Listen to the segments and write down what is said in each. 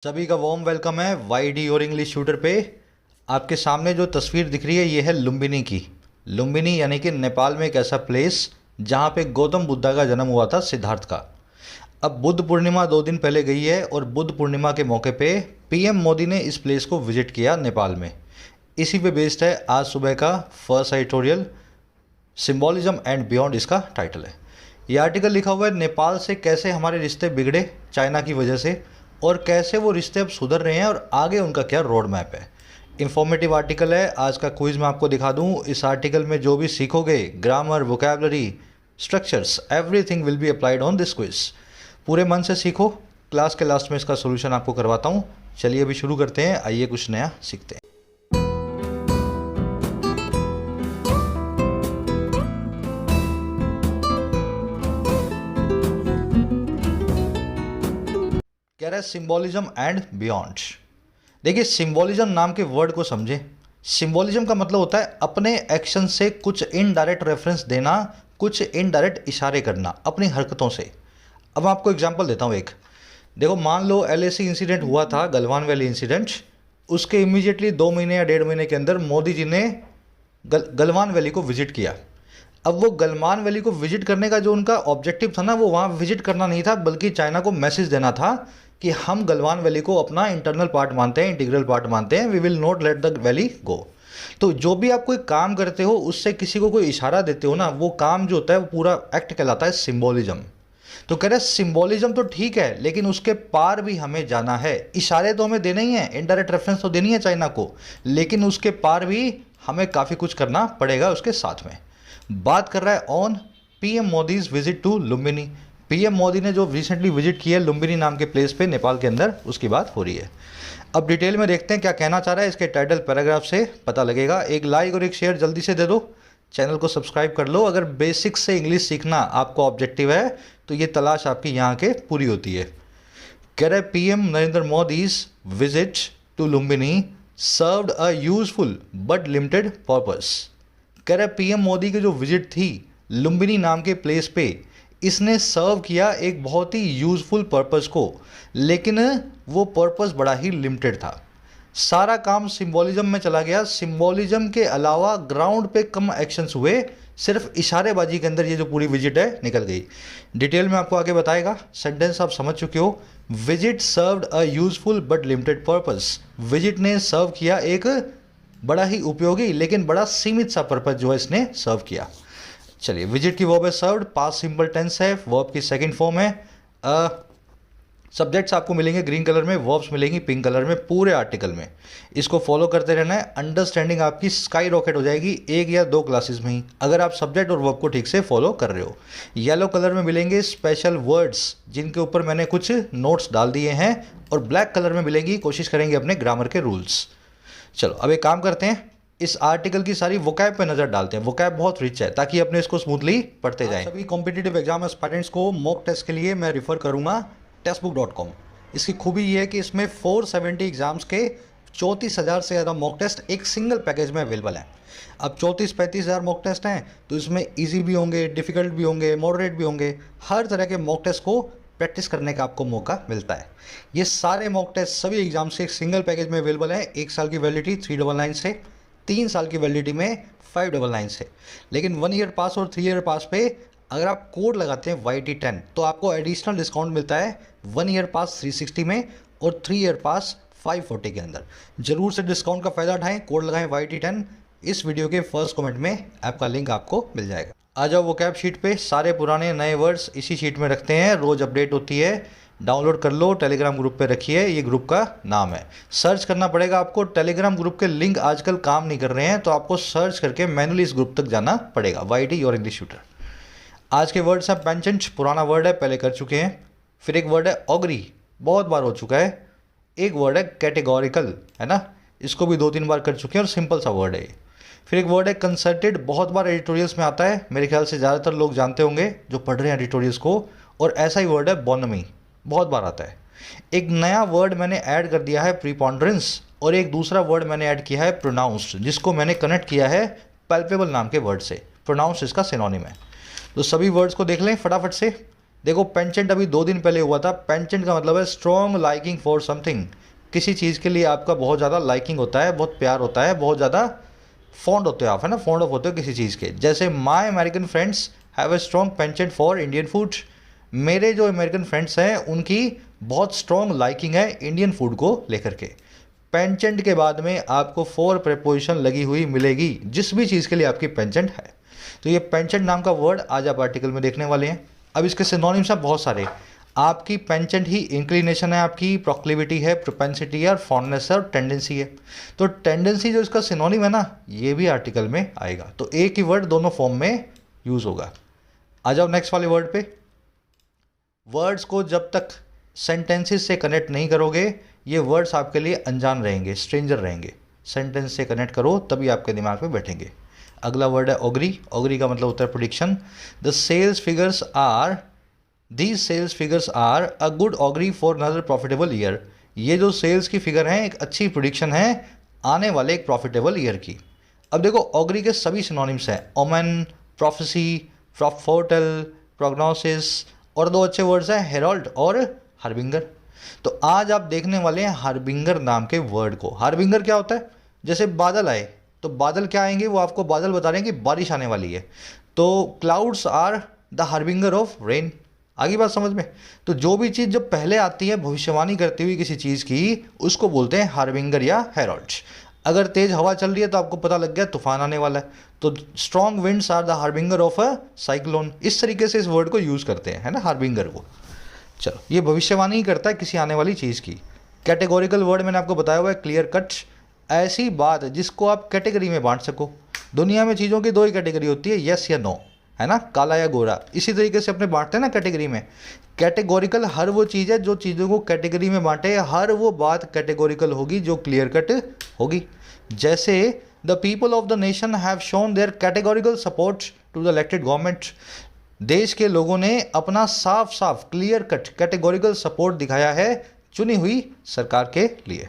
सभी का warm welcome है वाईडी और इंग्लिश शूटर पे। आपके सामने जो तस्वीर दिख रही है ये है लुम्बिनी की। लुम्बिनी यानी कि नेपाल में एक ऐसा प्लेस जहाँ पे गौतम बुद्धा का जन्म हुआ था, सिद्धार्थ का। अब बुद्ध पूर्णिमा 2 दिन पहले गई है और बुद्ध पूर्णिमा के मौके पे पीएम मोदी ने इस प्लेस को विजिट किया नेपाल में। इसी पे बेस्ड है आज सुबह का first editorial, symbolism and beyond इसका टाइटल है। ये आर्टिकल लिखा हुआ है नेपाल से कैसे हमारे रिश्ते बिगड़े चाइना की वजह से और कैसे वो रिश्ते अब सुधर रहे हैं और आगे उनका क्या रोड मैप है। इन्फॉर्मेटिव आर्टिकल है। आज का क्विज मैं आपको दिखा दूं। इस आर्टिकल में जो भी सीखोगे, grammar, vocabulary, structures, everything will be applied on this quiz. पूरे मन से सीखो। क्लास के लास्ट में इसका सोल्यूशन आपको करवाता हूँ। चलिए अभी शुरू करते हैं। आइए कुछ नया सीखते हैं। कह रहा है सिंबॉलिज्म एंड बियॉन्ड। देखिए, सिंबॉलिज्म नाम के वर्ड को समझे। सिंबॉलिज्म का मतलब होता है अपने एक्शन से कुछ इनडायरेक्ट रेफरेंस देना, कुछ इनडायरेक्ट इशारे करना अपनी हरकतों से। अब मैं आपको एग्जांपल देता हूँ एक। देखो, मान लो एलएसी इंसिडेंट हुआ था, गलवान वैली इंसिडेंट। उसके इमीडिएटली 2 महीने या 1.5 महीने के अंदर मोदी जी ने गलवान वैली को विजिट किया। अब वो गलवान वैली को विजिट करने का जो उनका ऑब्जेक्टिव था ना, वो वहाँ विजिट करना नहीं था, बल्कि चाइना को मैसेज देना था कि हम गलवान वैली को अपना इंटरनल पार्ट मानते हैं, इंटीग्रल पार्ट मानते हैं, we will not let the valley go. तो जो भी आप कोई काम करते हो, उससे किसी को कोई इशारा देते हो ना, वो काम जो होता है वो पूरा एक्ट कहलाता है सिंबॉलिज्म। तो कह रहे सिंबॉलिज्म तो ठीक है, लेकिन उसके पार भी हमें जाना है। इशारे तो हमें देने ही हैं, इनडायरेक्ट रेफरेंस तो देनी है चाइना को, लेकिन उसके पार भी हमें काफ़ी कुछ करना पड़ेगा उसके साथ में। बात कर रहा है on PM Modi's visit to Lumbini. PM Modi ने जो रिसेंटली विजिट किया है लुम्बिनी नाम के प्लेस पे नेपाल के अंदर, उसकी बात हो रही है। अब डिटेल में देखते हैं क्या कहना चाह रहा है। इसके टाइटल पैराग्राफ से पता लगेगा। एक लाइक और एक शेयर जल्दी से दे दो। चैनल को सब्सक्राइब कर लो। अगर बेसिक से इंग्लिश सीखना आपको ऑब्जेक्टिव है तो ये तलाश आपकी यहाँ के पूरी होती है। कह रहे PM Narendra Modi's visit to Lumbini served a useful but limited purpose. कह रहे पीएम मोदी की जो विजिट थी लुम्बिनी नाम के प्लेस पे, इसने सर्व किया एक बहुत ही यूजफुल पर्पस को, लेकिन वो पर्पस बड़ा ही लिमिटेड था। सारा काम सिंबॉलिज्म में चला गया। सिंबॉलिज्म के अलावा ग्राउंड पे कम एक्शंस हुए, सिर्फ इशारेबाजी के अंदर ये जो पूरी विजिट है निकल गई। डिटेल में आपको आगे बताएगा। सेंटेंस आप समझ चुके हो। Visit served a useful but limited purpose. Visit ने सर्व किया एक बड़ा ही उपयोगी लेकिन बड़ा सीमित सा पर्पस जो है इसने सर्व किया। चलिए, विजिट की वर्ब है सर्व्ड, पास्ट सिंपल टेंस है, वर्ब की सेकंड फॉर्म है। सब्जेक्ट्स आपको मिलेंगे ग्रीन कलर में, वर्ब्स मिलेंगी पिंक कलर में पूरे आर्टिकल में। इसको फॉलो करते रहना है। अंडरस्टैंडिंग आपकी स्काई रॉकेट हो जाएगी 1 या 2 क्लासेस में ही, अगर आप सब्जेक्ट और वर्ब को ठीक से फॉलो कर रहे हो। येलो कलर में मिलेंगे स्पेशल वर्ड्स जिनके ऊपर मैंने कुछ नोट्स डाल दिए हैं, और ब्लैक कलर में मिलेंगी, कोशिश करेंगे अपने ग्रामर के रूल्स। चलो अब एक काम करते हैं, इस आर्टिकल की सारी वोकैब पे नज़र डालते हैं। वोकैब बहुत रिच है ताकि अपने इसको स्मूथली पढ़ते जाएं। सभी कॉम्पिटिटिव एग्जाम एस्पायरेंट्स को मॉक टेस्ट के लिए मैं रिफ़र करूंगा टेस्टबुक.com। इसकी खूबी ये है कि इसमें 470 एग्जाम्स के 34,000 से ज़्यादा मॉक टेस्ट एक सिंगल पैकेज में अवेलेबल हैं। अब 34-35 हज़ार मॉक टेस्ट हैं तो इसमें ईजी भी होंगे, डिफ़िकल्ट भी होंगे, मॉडरेट भी होंगे। हर तरह के मॉक टेस्ट को प्रैक्टिस करने का आपको मौका मिलता है। ये सारे मॉक टेस्ट सभी एग्जाम्स के एक सिंगल पैकेज में अवेलेबल है। 1 साल की वैलिडिटी 399 से, 3 साल की वैलिडिटी में 599 से। लेकिन 1 ईयर पास और 3 ईयर पास पे अगर आप कोड लगाते हैं YT10 तो आपको एडिशनल डिस्काउंट मिलता है 1 ईयर पास 360 में और 3 ईयर पास 540 के अंदर। जरूर से डिस्काउंट का फ़ायदा उठाएं, कोड लगाएं YT10। इस वीडियो के फर्स्ट कमेंट में ऐप का लिंक आपको मिल जाएगा। आ जाओ वोकैब शीट पे। सारे पुराने नए वर्ड्स इसी शीट में रखते हैं, रोज़ अपडेट होती है। डाउनलोड कर लो, टेलीग्राम ग्रुप पे रखिए। ये ग्रुप का नाम है। सर्च करना पड़ेगा आपको। टेलीग्राम ग्रुप के लिंक आजकल काम नहीं कर रहे हैं, तो आपको सर्च करके मैनुअली इस ग्रुप तक जाना पड़ेगा। वाईडी और इंग्लिश शूटर। आज के वर्ड्स हैं पेंचेंट, पुराना वर्ड है, पहले कर चुके हैं। फिर एक वर्ड है ऑगरी, बहुत बार हो चुका है। एक वर्ड है कैटेगोरिकल, है ना, इसको भी 2-3 बार कर चुके हैं और सिंपल सा वर्ड है ये। फिर एक वर्ड है कंसर्टेड, बहुत बार एडिटोरियल्स में आता है, मेरे ख्याल से ज़्यादातर लोग जानते होंगे जो पढ़ रहे हैं एडिटोरियल्स को। और ऐसा ही वर्ड है बोनमी, बहुत बार आता है। एक नया वर्ड मैंने ऐड कर दिया है प्रीपॉन्डरेंस, और एक दूसरा वर्ड मैंने ऐड किया है प्रोनाउंस्ड, जिसको मैंने कनेक्ट किया है पैल्पेबल नाम के वर्ड से। प्रोनाउंस इसका सिनोनिम है। तो सभी वर्ड्स को देख लें फटाफट से। देखो पेंचेंट अभी 2 दिन पहले हुआ था। पेंचेंट का मतलब है स्ट्रॉन्ग लाइकिंग फॉर समथिंग। किसी चीज़ के लिए आपका बहुत ज़्यादा लाइकिंग होता है, बहुत प्यार होता है, बहुत ज़्यादा फॉन्ड होते हो आप, है ना, फॉन्ड ऑफ होते हो किसी चीज़ के। जैसे my American friends have a strong penchant for Indian food. मेरे जो अमेरिकन फ्रेंड्स हैं उनकी बहुत स्ट्रॉन्ग लाइकिंग है इंडियन फूड को लेकर के। पेंचेंट के बाद में आपको फॉर प्रेपोजिशन लगी हुई मिलेगी जिस भी चीज़ के लिए आपकी पेंचेंट है। तो ये पेंचेंट नाम का वर्ड आज आप आर्टिकल में देखने वाले हैं। अब इसके सिनोनिम्स हैं बहुत सारे। आपकी पेंचेंट ही इंक्लिनेशन है, आपकी प्रोक्लिविटी है, प्रोपेंसिटी है, और फॉन्डनेस है, और टेंडेंसी है। तो टेंडेंसी जो इसका सिनोनिम है ना, ये भी आर्टिकल में आएगा। तो एक ही वर्ड दोनों फॉर्म में यूज होगा। आ जाओ नेक्स्ट वाले वर्ड पे। वर्ड्स को जब तक सेंटेंसेस से कनेक्ट नहीं करोगे ये वर्ड्स आपके लिए अनजान रहेंगे, स्ट्रेंजर रहेंगे। सेंटेंस से कनेक्ट करो तभी आपके दिमाग में बैठेंगे। अगला वर्ड है ऑगरी। ऑगरी का मतलब होता है prediction. The sales figures are these sales figures are a good augury for another profitable year. ये जो सेल्स की फिगर हैं एक अच्छी प्रेडिक्शन है आने वाले एक प्रॉफिटेबल ईयर की। अब देखो ऑगरी के सभी सिनोनिम्स हैं, ओमेन, प्रोफेसी, फोरटेल, प्रोग्नोसिस, और 2 अच्छे वर्ड्स हैं हेरल्ड और हार्बिंगर। तो आज आप देखने वाले हैं हार्बिंगर नाम के वर्ड को। हार्बिंगर क्या होता है? जैसे बादल आए तो बादल क्या आएंगे, वो आपको बादल बता रहे हैं कि बारिश आने वाली है। तो clouds are the harbinger of rain. आगे बात समझ में? तो जो भी चीज़ जब पहले आती है भविष्यवाणी करती हुई किसी चीज़ की, उसको बोलते हैं हार्बिंगर या हेरल्ड। अगर तेज हवा चल रही है तो आपको पता लग गया तूफान आने वाला है। तो strong winds are the harbinger of a cyclone. इस तरीके से इस वर्ड को यूज़ करते हैं, है ना, हार्बिंगर को। चलो, ये भविष्यवाणी ही करता है किसी आने वाली चीज़ की। कैटेगोरिकल वर्ड मैंने आपको बताया हुआ है, क्लियर कट, ऐसी बात जिसको आप कैटेगरी में बांट सको। दुनिया में चीज़ों की 2 ही कैटेगरी होती है, यस या नो, है ना, काला या गोरा। इसी तरीके से अपने बांटते हैं ना कैटेगरी में। कैटेगोरिकल हर वो चीज़ है जो चीज़ों को कैटेगरी में बांटे, हर वो बात कैटेगोरिकल होगी जो क्लियर कट होगी। जैसे the people of the nation have shown their categorical support to the elected government. देश के लोगों ने अपना साफ साफ क्लियर कट कैटेगोरिकल सपोर्ट दिखाया है चुनी हुई सरकार के लिए।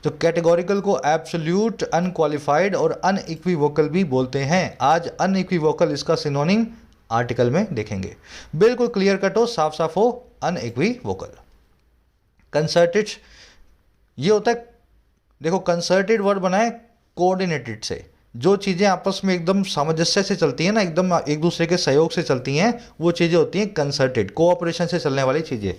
तो कैटेगोरिकल को एब्सोल्यूट, अनक्वालिफाइड और अनइक्विवोकल भी बोलते हैं। आज अनइक्विवोकल इसका सिनोनिम आर्टिकल में देखेंगे। बिल्कुल क्लियर कट हो, साफ साफ हो, अनइक्विवोकल। कंसर्टेड, ये होता है, देखो कंसर्टेड वर्ड बना है कोऑर्डिनेटेड से। जो चीज़ें आपस में एकदम सामंजस्य से चलती हैं ना, एकदम एक दूसरे के सहयोग से चलती हैं, वो चीज़ें होती हैं कंसर्टेड, कोऑपरेशन से चलने वाली चीज़ें।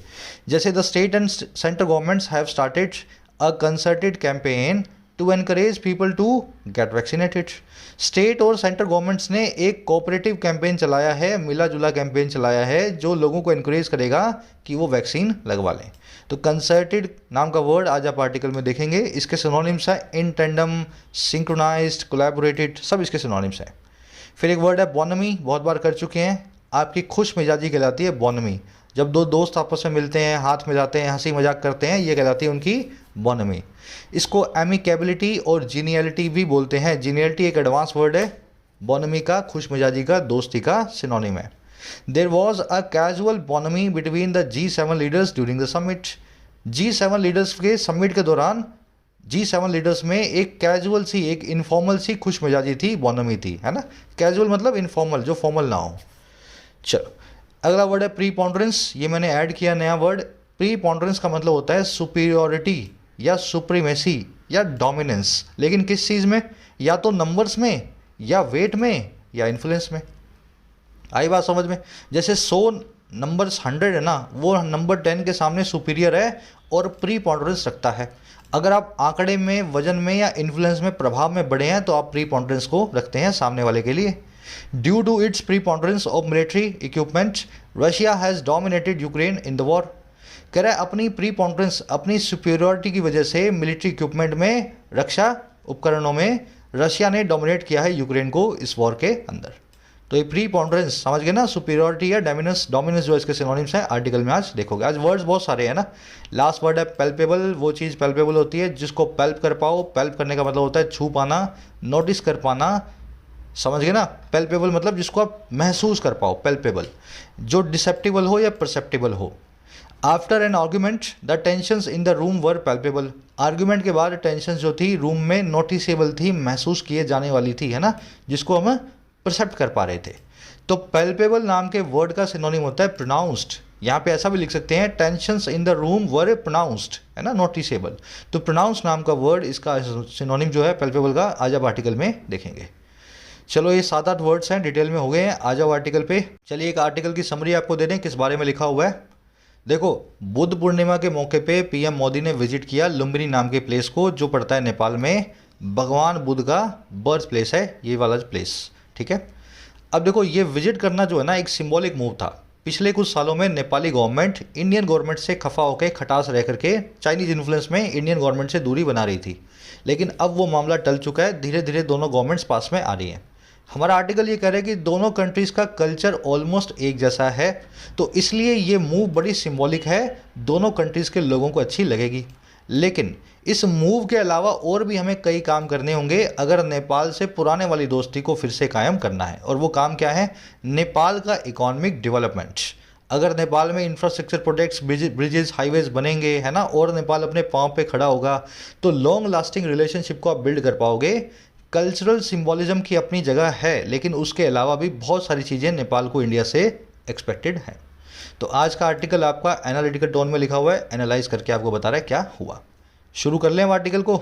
जैसे the state and central governments have started a concerted campaign to encourage people to get vaccinated. State और सेंट्रल गवर्नमेंट्स ने एक कोऑपरेटिव कैंपेन चलाया है, मिला जुला कैंपेन चलाया है, जो लोगों को एनकरेज करेगा कि वो वैक्सीन लगवा लें। तो कंसर्टेड नाम का वर्ड आज आप आर्टिकल में देखेंगे। इसके सिनोनिम्स हैं इन टेंडम, सिंक्रोनाइज्ड, कोलैबोरेटेड, सब इसके सिनोनिम्स हैं। फिर एक वर्ड है बोनमी, बहुत बार कर चुके हैं, आपकी खुश मिजाजी कहलाती है बोनमी। जब 2 दोस्त आपस में मिलते हैं, हाथ मिलाते हैं, हंसी मजाक करते हैं, ये कहलाती है उनकी बोनमी। इसको एमिकेबिलिटी और जीनियलिटी भी बोलते हैं। जीनियलिटी एक एडवांस वर्ड है, बोनमी का, खुश मिजाजी का, दोस्ती का सिनोनिम है। There was a casual bonhomie between the G7 leaders during the summit. G7 leaders के समिट के दौरान G7 लीडर्स में एक कैजुअल सी, एक इनफॉर्मल सी खुश मिजाजी थी, बोनमी थी, है ना। कैजुअल मतलब इनफॉर्मल, जो फॉर्मल ना हो। चलो, अगला वर्ड है प्रीपोंडरेंस। ये मैंने ऐड किया नया वर्ड। प्रीपोंडरेंस का मतलब होता है सुपीरियोरिटी या सुप्रीमेसी या डोमिनेंस। लेकिन किस चीज़ में? या तो नंबर्स में, या वेट में, या इन्फ्लुएंस में। आई बात समझ में? जैसे 100 नंबर्स 100 है ना, वो नंबर 10 के सामने सुपीरियर है और प्रीपोंडरेंस रखता है। अगर आप आंकड़े में, वजन में या इन्फ्लुएंस में, प्रभाव में बड़े हैं तो आप प्रीपोंडरेंस को रखते हैं सामने वाले के लिए। Due to its preponderance of military equipment Russia has dominated Ukraine in the war. कह रहा है अपनी प्रीपोंडरेंस, अपनी सुपीरियरिटी की वजह से मिलिट्री इक्विपमेंट में, रक्षा उपकरणों में रशिया ने डोमिनेट किया है यूक्रेन को इस वॉर के अंदर। तो ये प्रीपोंडरेंस समझ गए ना, सुपीरियरिटी या डोमिनेंस। डोमिनेंस जो इसके सिनोनिम्स हैं आर्टिकल में आज देखोगे। आज वर्ड्स बहुत सारे हैं ना। लास्ट वर्ड है पैल्पेबल। वो चीज़ पैल्पेबल होती है जिसको पैल्प कर पाओ। पैल्प करने का मतलब होता है छू पाना, नोटिस कर पाना, समझ गए ना। पैल्पेबल मतलब जिसको आप महसूस कर पाओ, पैल्पेबल। जो डिसेप्टिबल हो या परसेप्टिबल हो। After an argument the tensions in the room were palpable. Argument के बाद टेंशन जो थी रूम में नोटिसेबल थी, महसूस किए जाने वाली थी, है ना, जिसको हम परसेप्ट कर पा रहे थे। तो पैल्पेबल नाम के वर्ड का सिनोनिम होता है प्रोनाउंस्ड। यहाँ पे ऐसा भी लिख सकते हैं tensions in the room were pronounced, है ना, नोटिसेबल। तो प्रोनाउंस नाम का वर्ड, इसका सिनोनिम जो है पैल्पेबल का, आज आप आर्टिकल में देखेंगे। चलो ये 7-8 वर्ड्स हैं, डिटेल में हो गए हैं, आ जाओ आर्टिकल पे। चलिए एक आर्टिकल की समरी आपको दे दें किस बारे में लिखा हुआ है। देखो, बुद्ध पूर्णिमा के मौके पे पीएम मोदी ने विजिट किया लुम्बिनी नाम के प्लेस को, जो पड़ता है नेपाल में। भगवान बुद्ध का बर्थ प्लेस है ये वाला प्लेस, ठीक है। अब देखो, ये विजिट करना जो है ना, एक सिंबॉलिक मूव था। पिछले कुछ सालों में नेपाली गवर्नमेंट इंडियन गवर्नमेंट से खफा होकर, खटास रह करके, चाइनीज इन्फ्लुएंस में इंडियन गवर्नमेंट से दूरी बना रही थी। लेकिन अब वो मामला टल चुका है, धीरे धीरे दोनों गवर्नमेंट्स पास में आ रही हैं। हमारा आर्टिकल ये कह रहा है कि दोनों कंट्रीज़ का कल्चर ऑलमोस्ट एक जैसा है, तो इसलिए ये मूव बड़ी सिंबॉलिक है, दोनों कंट्रीज़ के लोगों को अच्छी लगेगी। लेकिन इस मूव के अलावा और भी हमें कई काम करने होंगे अगर नेपाल से पुराने वाली दोस्ती को फिर से कायम करना है। और वो काम क्या है? नेपाल का इकोनॉमिक डेवलपमेंट। अगर नेपाल में इंफ्रास्ट्रक्चर प्रोजेक्ट्स, ब्रिजेस, हाईवेज बनेंगे, है ना, और नेपाल अपने पाँव पे खड़ा होगा, तो लॉन्ग लास्टिंग रिलेशनशिप को आप बिल्ड कर पाओगे। कल्चरल सिंबॉलिज्म की अपनी जगह है, लेकिन उसके अलावा भी बहुत सारी चीज़ें नेपाल को इंडिया से एक्सपेक्टेड हैं। तो आज का आर्टिकल आपका एनालिटिकल टोन में लिखा हुआ है, एनालाइज करके आपको बता रहा है क्या हुआ। शुरू कर लें हम आर्टिकल को,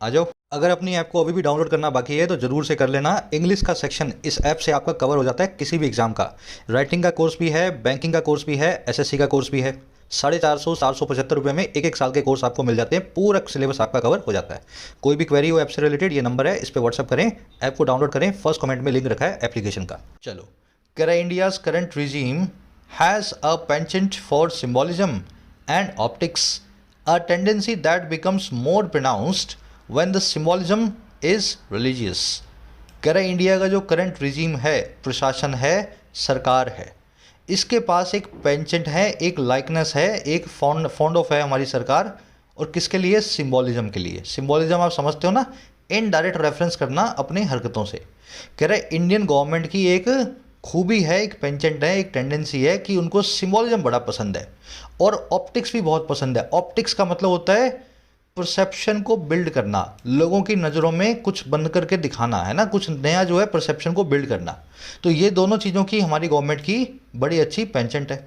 आ जाओ। अगर अपनी ऐप को अभी भी डाउनलोड करना बाकी है तो ज़रूर से कर लेना। इंग्लिश का सेक्शन इस ऐप से आपका कवर हो जाता है किसी भी एग्जाम का। राइटिंग का कोर्स भी है, बैंकिंग का कोर्स भी है, एसएससी का कोर्स भी है। 450-775 रुपये में एक साल के कोर्स आपको मिल जाते हैं, पूरा सिलेबस आपका कवर हो जाता है। कोई भी क्वेरी हो ऐप से रिलेटेड, ये नंबर है, इस पर व्हाट्सअप करें, ऐप को डाउनलोड करें, फर्स्ट कमेंट में लिंक रखा है एप्लीकेशन का। चलो, करें India's current regime has a penchant for symbolism and optics, a tendency that becomes more pronounced when the symbolism is religious। कह रहे इंडिया का जो करंट रिजीम है, प्रशासन है, सरकार है, इसके पास एक पेंचेंट है, एक लाइकनेस है, एक फॉन्ड ऑफ है हमारी सरकार। और किसके लिए? सिंबॉलिज्म के लिए। सिंबॉलिज्म आप समझते हो ना, इनडायरेक्ट रेफरेंस करना अपनी हरकतों से। कह रहे इंडियन गवर्नमेंट की एक खूबी है, एक पेंचेंट है, एक टेंडेंसी है कि उनको सिंबॉलिज्म बड़ा पसंद है और ऑप्टिक्स भी बहुत पसंद है। ऑप्टिक्स का मतलब होता है परसेप्शन को बिल्ड करना, लोगों की नज़रों में कुछ बन करके दिखाना, है ना, कुछ नया जो है परसेप्शन को बिल्ड करना। तो ये दोनों चीज़ों की हमारी गवर्नमेंट की बड़ी अच्छी पेंचेंट है।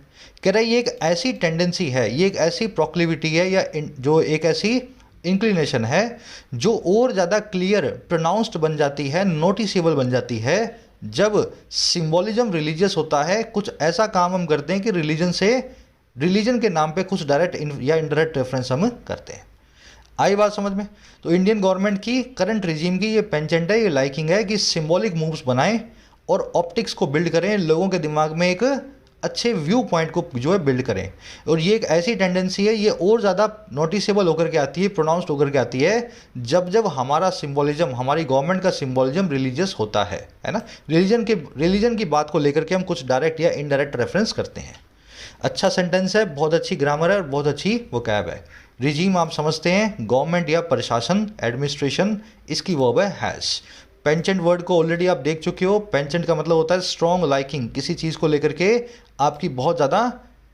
कह रहा है ये एक ऐसी टेंडेंसी है, ये एक ऐसी प्रोक्लिविटी है, या जो एक ऐसी इंक्लिनेशन है जो और ज़्यादा क्लियर, प्रोनाउंस्ड बन जाती है, नोटिसेबल बन जाती है जब सिंबॉलिज्म रिलीजियस होता है। कुछ ऐसा काम हम करते हैं कि रिलीजन के नाम पे कुछ डायरेक्ट या इनडायरेक्ट रेफरेंस हम करते हैं। आई बात समझ में? तो इंडियन गवर्नमेंट की करंट रिजीम की ये पेंचेंट है, ये लाइकिंग है कि सिंबॉलिक मूव्स बनाएं और ऑप्टिक्स को बिल्ड करें, लोगों के दिमाग में एक अच्छे व्यू पॉइंट को जो है बिल्ड करें। और ये एक ऐसी टेंडेंसी है, ये और ज़्यादा नोटिसेबल होकर के आती है, प्रोनाउंस्ड होकर के आती है जब जब हमारा सिंबॉलिज्म, हमारी गवर्नमेंट का सिंबॉलिज्म रिलीजियस होता है ना। रिलीजन की बात को लेकर के हम कुछ डायरेक्ट या इनडायरेक्ट रेफरेंस करते हैं। अच्छा सेंटेंस है, बहुत अच्छी ग्रामर है और बहुत अच्छी वोकैब है। रिजीम आप समझते हैं, गवर्नमेंट या प्रशासन, एडमिनिस्ट्रेशन, इसकी वर्ब है हैज़। पेंचेंट वर्ड को ऑलरेडी आप देख चुके हो। पेंचेंट का मतलब होता है स्ट्रॉन्ग लाइकिंग, किसी चीज़ को लेकर के आपकी बहुत ज़्यादा,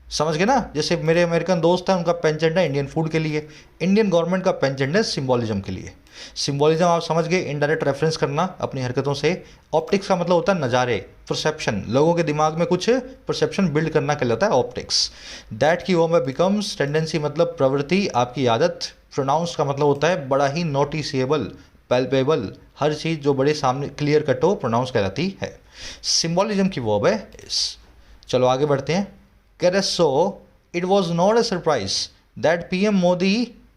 समझ गए ना। जैसे मेरे अमेरिकन दोस्त हैं, उनका पेंचेंट है इंडियन फूड के लिए, इंडियन गवर्नमेंट का पेंचेंट है सिंबॉलिज्म के लिए। सिंबॉलिज्म आप समझ गए, इनडायरेक्ट रेफरेंस करना अपनी हरकतों से। ऑप्टिक्स का मतलब होता है नज़ारे, परसेप्शन, लोगों के दिमाग में कुछ परसेप्शन बिल्ड करना कहलाता है ऑप्टिक्स। दैट की वो में बिकम्स, टेंडेंसी मतलब प्रवृत्ति, आपकी आदत। प्रोनाउंस का मतलब होता है बड़ा ही नोटिसेबल, पैल्पेबल, हर चीज़ जो बड़े सामने क्लियर कट हो, प्रोनाउंस कहलाती है। सिंबॉलिज्म की वर्ब है इस। चलो आगे बढ़ते हैं। कह रहे so it was not a surprise that PM Modi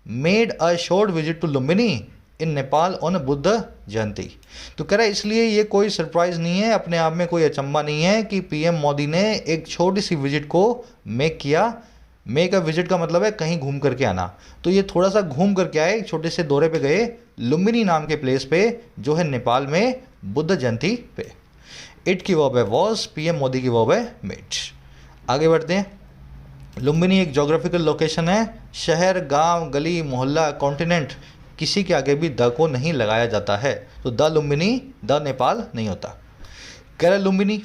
made a short visit to Lumbini in Nepal on Buddha Jayanti. तो कह रहा है इसलिए ये कोई सरप्राइज नहीं है, अपने आप में कोई अचंभा नहीं है कि पीएम मोदी ने एक छोटी सी विजिट को मेक किया। मेक अ विजिट का मतलब है कहीं घूम करके आना, तो ये थोड़ा सा घूम करके आए, छोटे से दौरे पे गए लुम्बिनी नाम के प्लेस पे जो है नेपाल में, बुद्ध जयंती पे। इट की वर्ब है वॉज, पीएम मोदी की वर्ब है मेट। आगे बढ़ते हैं। लुम्बिनी एक जोग्राफिकल लोकेशन है, शहर, गांव, गली, मोहल्ला, कॉन्टिनेंट, किसी के आगे भी द को नहीं लगाया जाता है, तो द लुम्बिनी, द नेपाल नहीं होता। कह रहा लुम्बिनी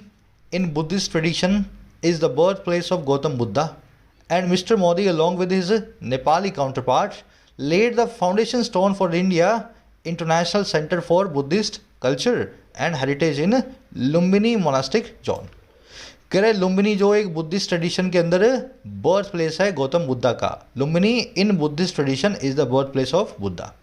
इन Buddhist tradition is the birth place of Gautam Buddha and Mr. Modi along with his Nepali counterpart laid the foundation stone for India International Center for Buddhist Culture and Heritage in Lumbini monastic John. कह रहे लुम्बिनी जो एक Buddhist tradition के अंदर birth place है गौतम बुद्धा का। लुम्बिनी इन Buddhist tradition is the birth place of Buddha.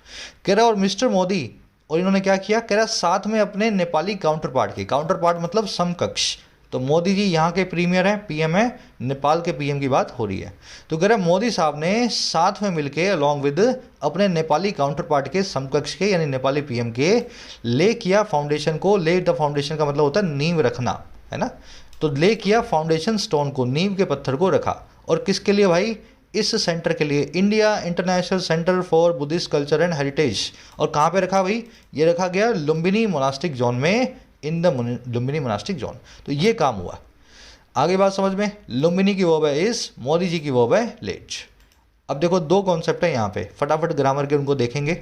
कह रहा और मिस्टर मोदी और इन्होंने क्या किया, कह रहा साथ में अपने नेपाली काउंटर पार्ट मतलब समकक्ष। तो मोदी जी यहाँ के प्रीमियर हैं, पीएम है, नेपाल के पीएम की बात हो रही है। तो कह रहा मोदी साहब ने साथ में मिलके अलॉन्ग विद अपने नेपाली काउंटर पार्ट के समकक्ष के यानी नेपाली पीएम के ले किया फाउंडेशन को। ले द फाउंडेशन का मतलब होता है नींव रखना, है ना। तो ले किया फाउंडेशन स्टोन को, नींव के पत्थर को रखा। और किसके लिए भाई, इस सेंटर के लिए, India international centre for Buddhist culture and heritage. और कहाँ पे रखा भाई, ये रखा गया लुम्बिनी मोनास्टिक जोन में, in the Lumbini monastic zone. तो ये काम हुआ। आगे बात समझ में, लुम्बिनी की वर्ब है इज, मोदी जी की वर्ब है लेट। अब देखो दो कॉन्सेप्ट है यहाँ पे, फटाफट ग्रामर के उनको देखेंगे।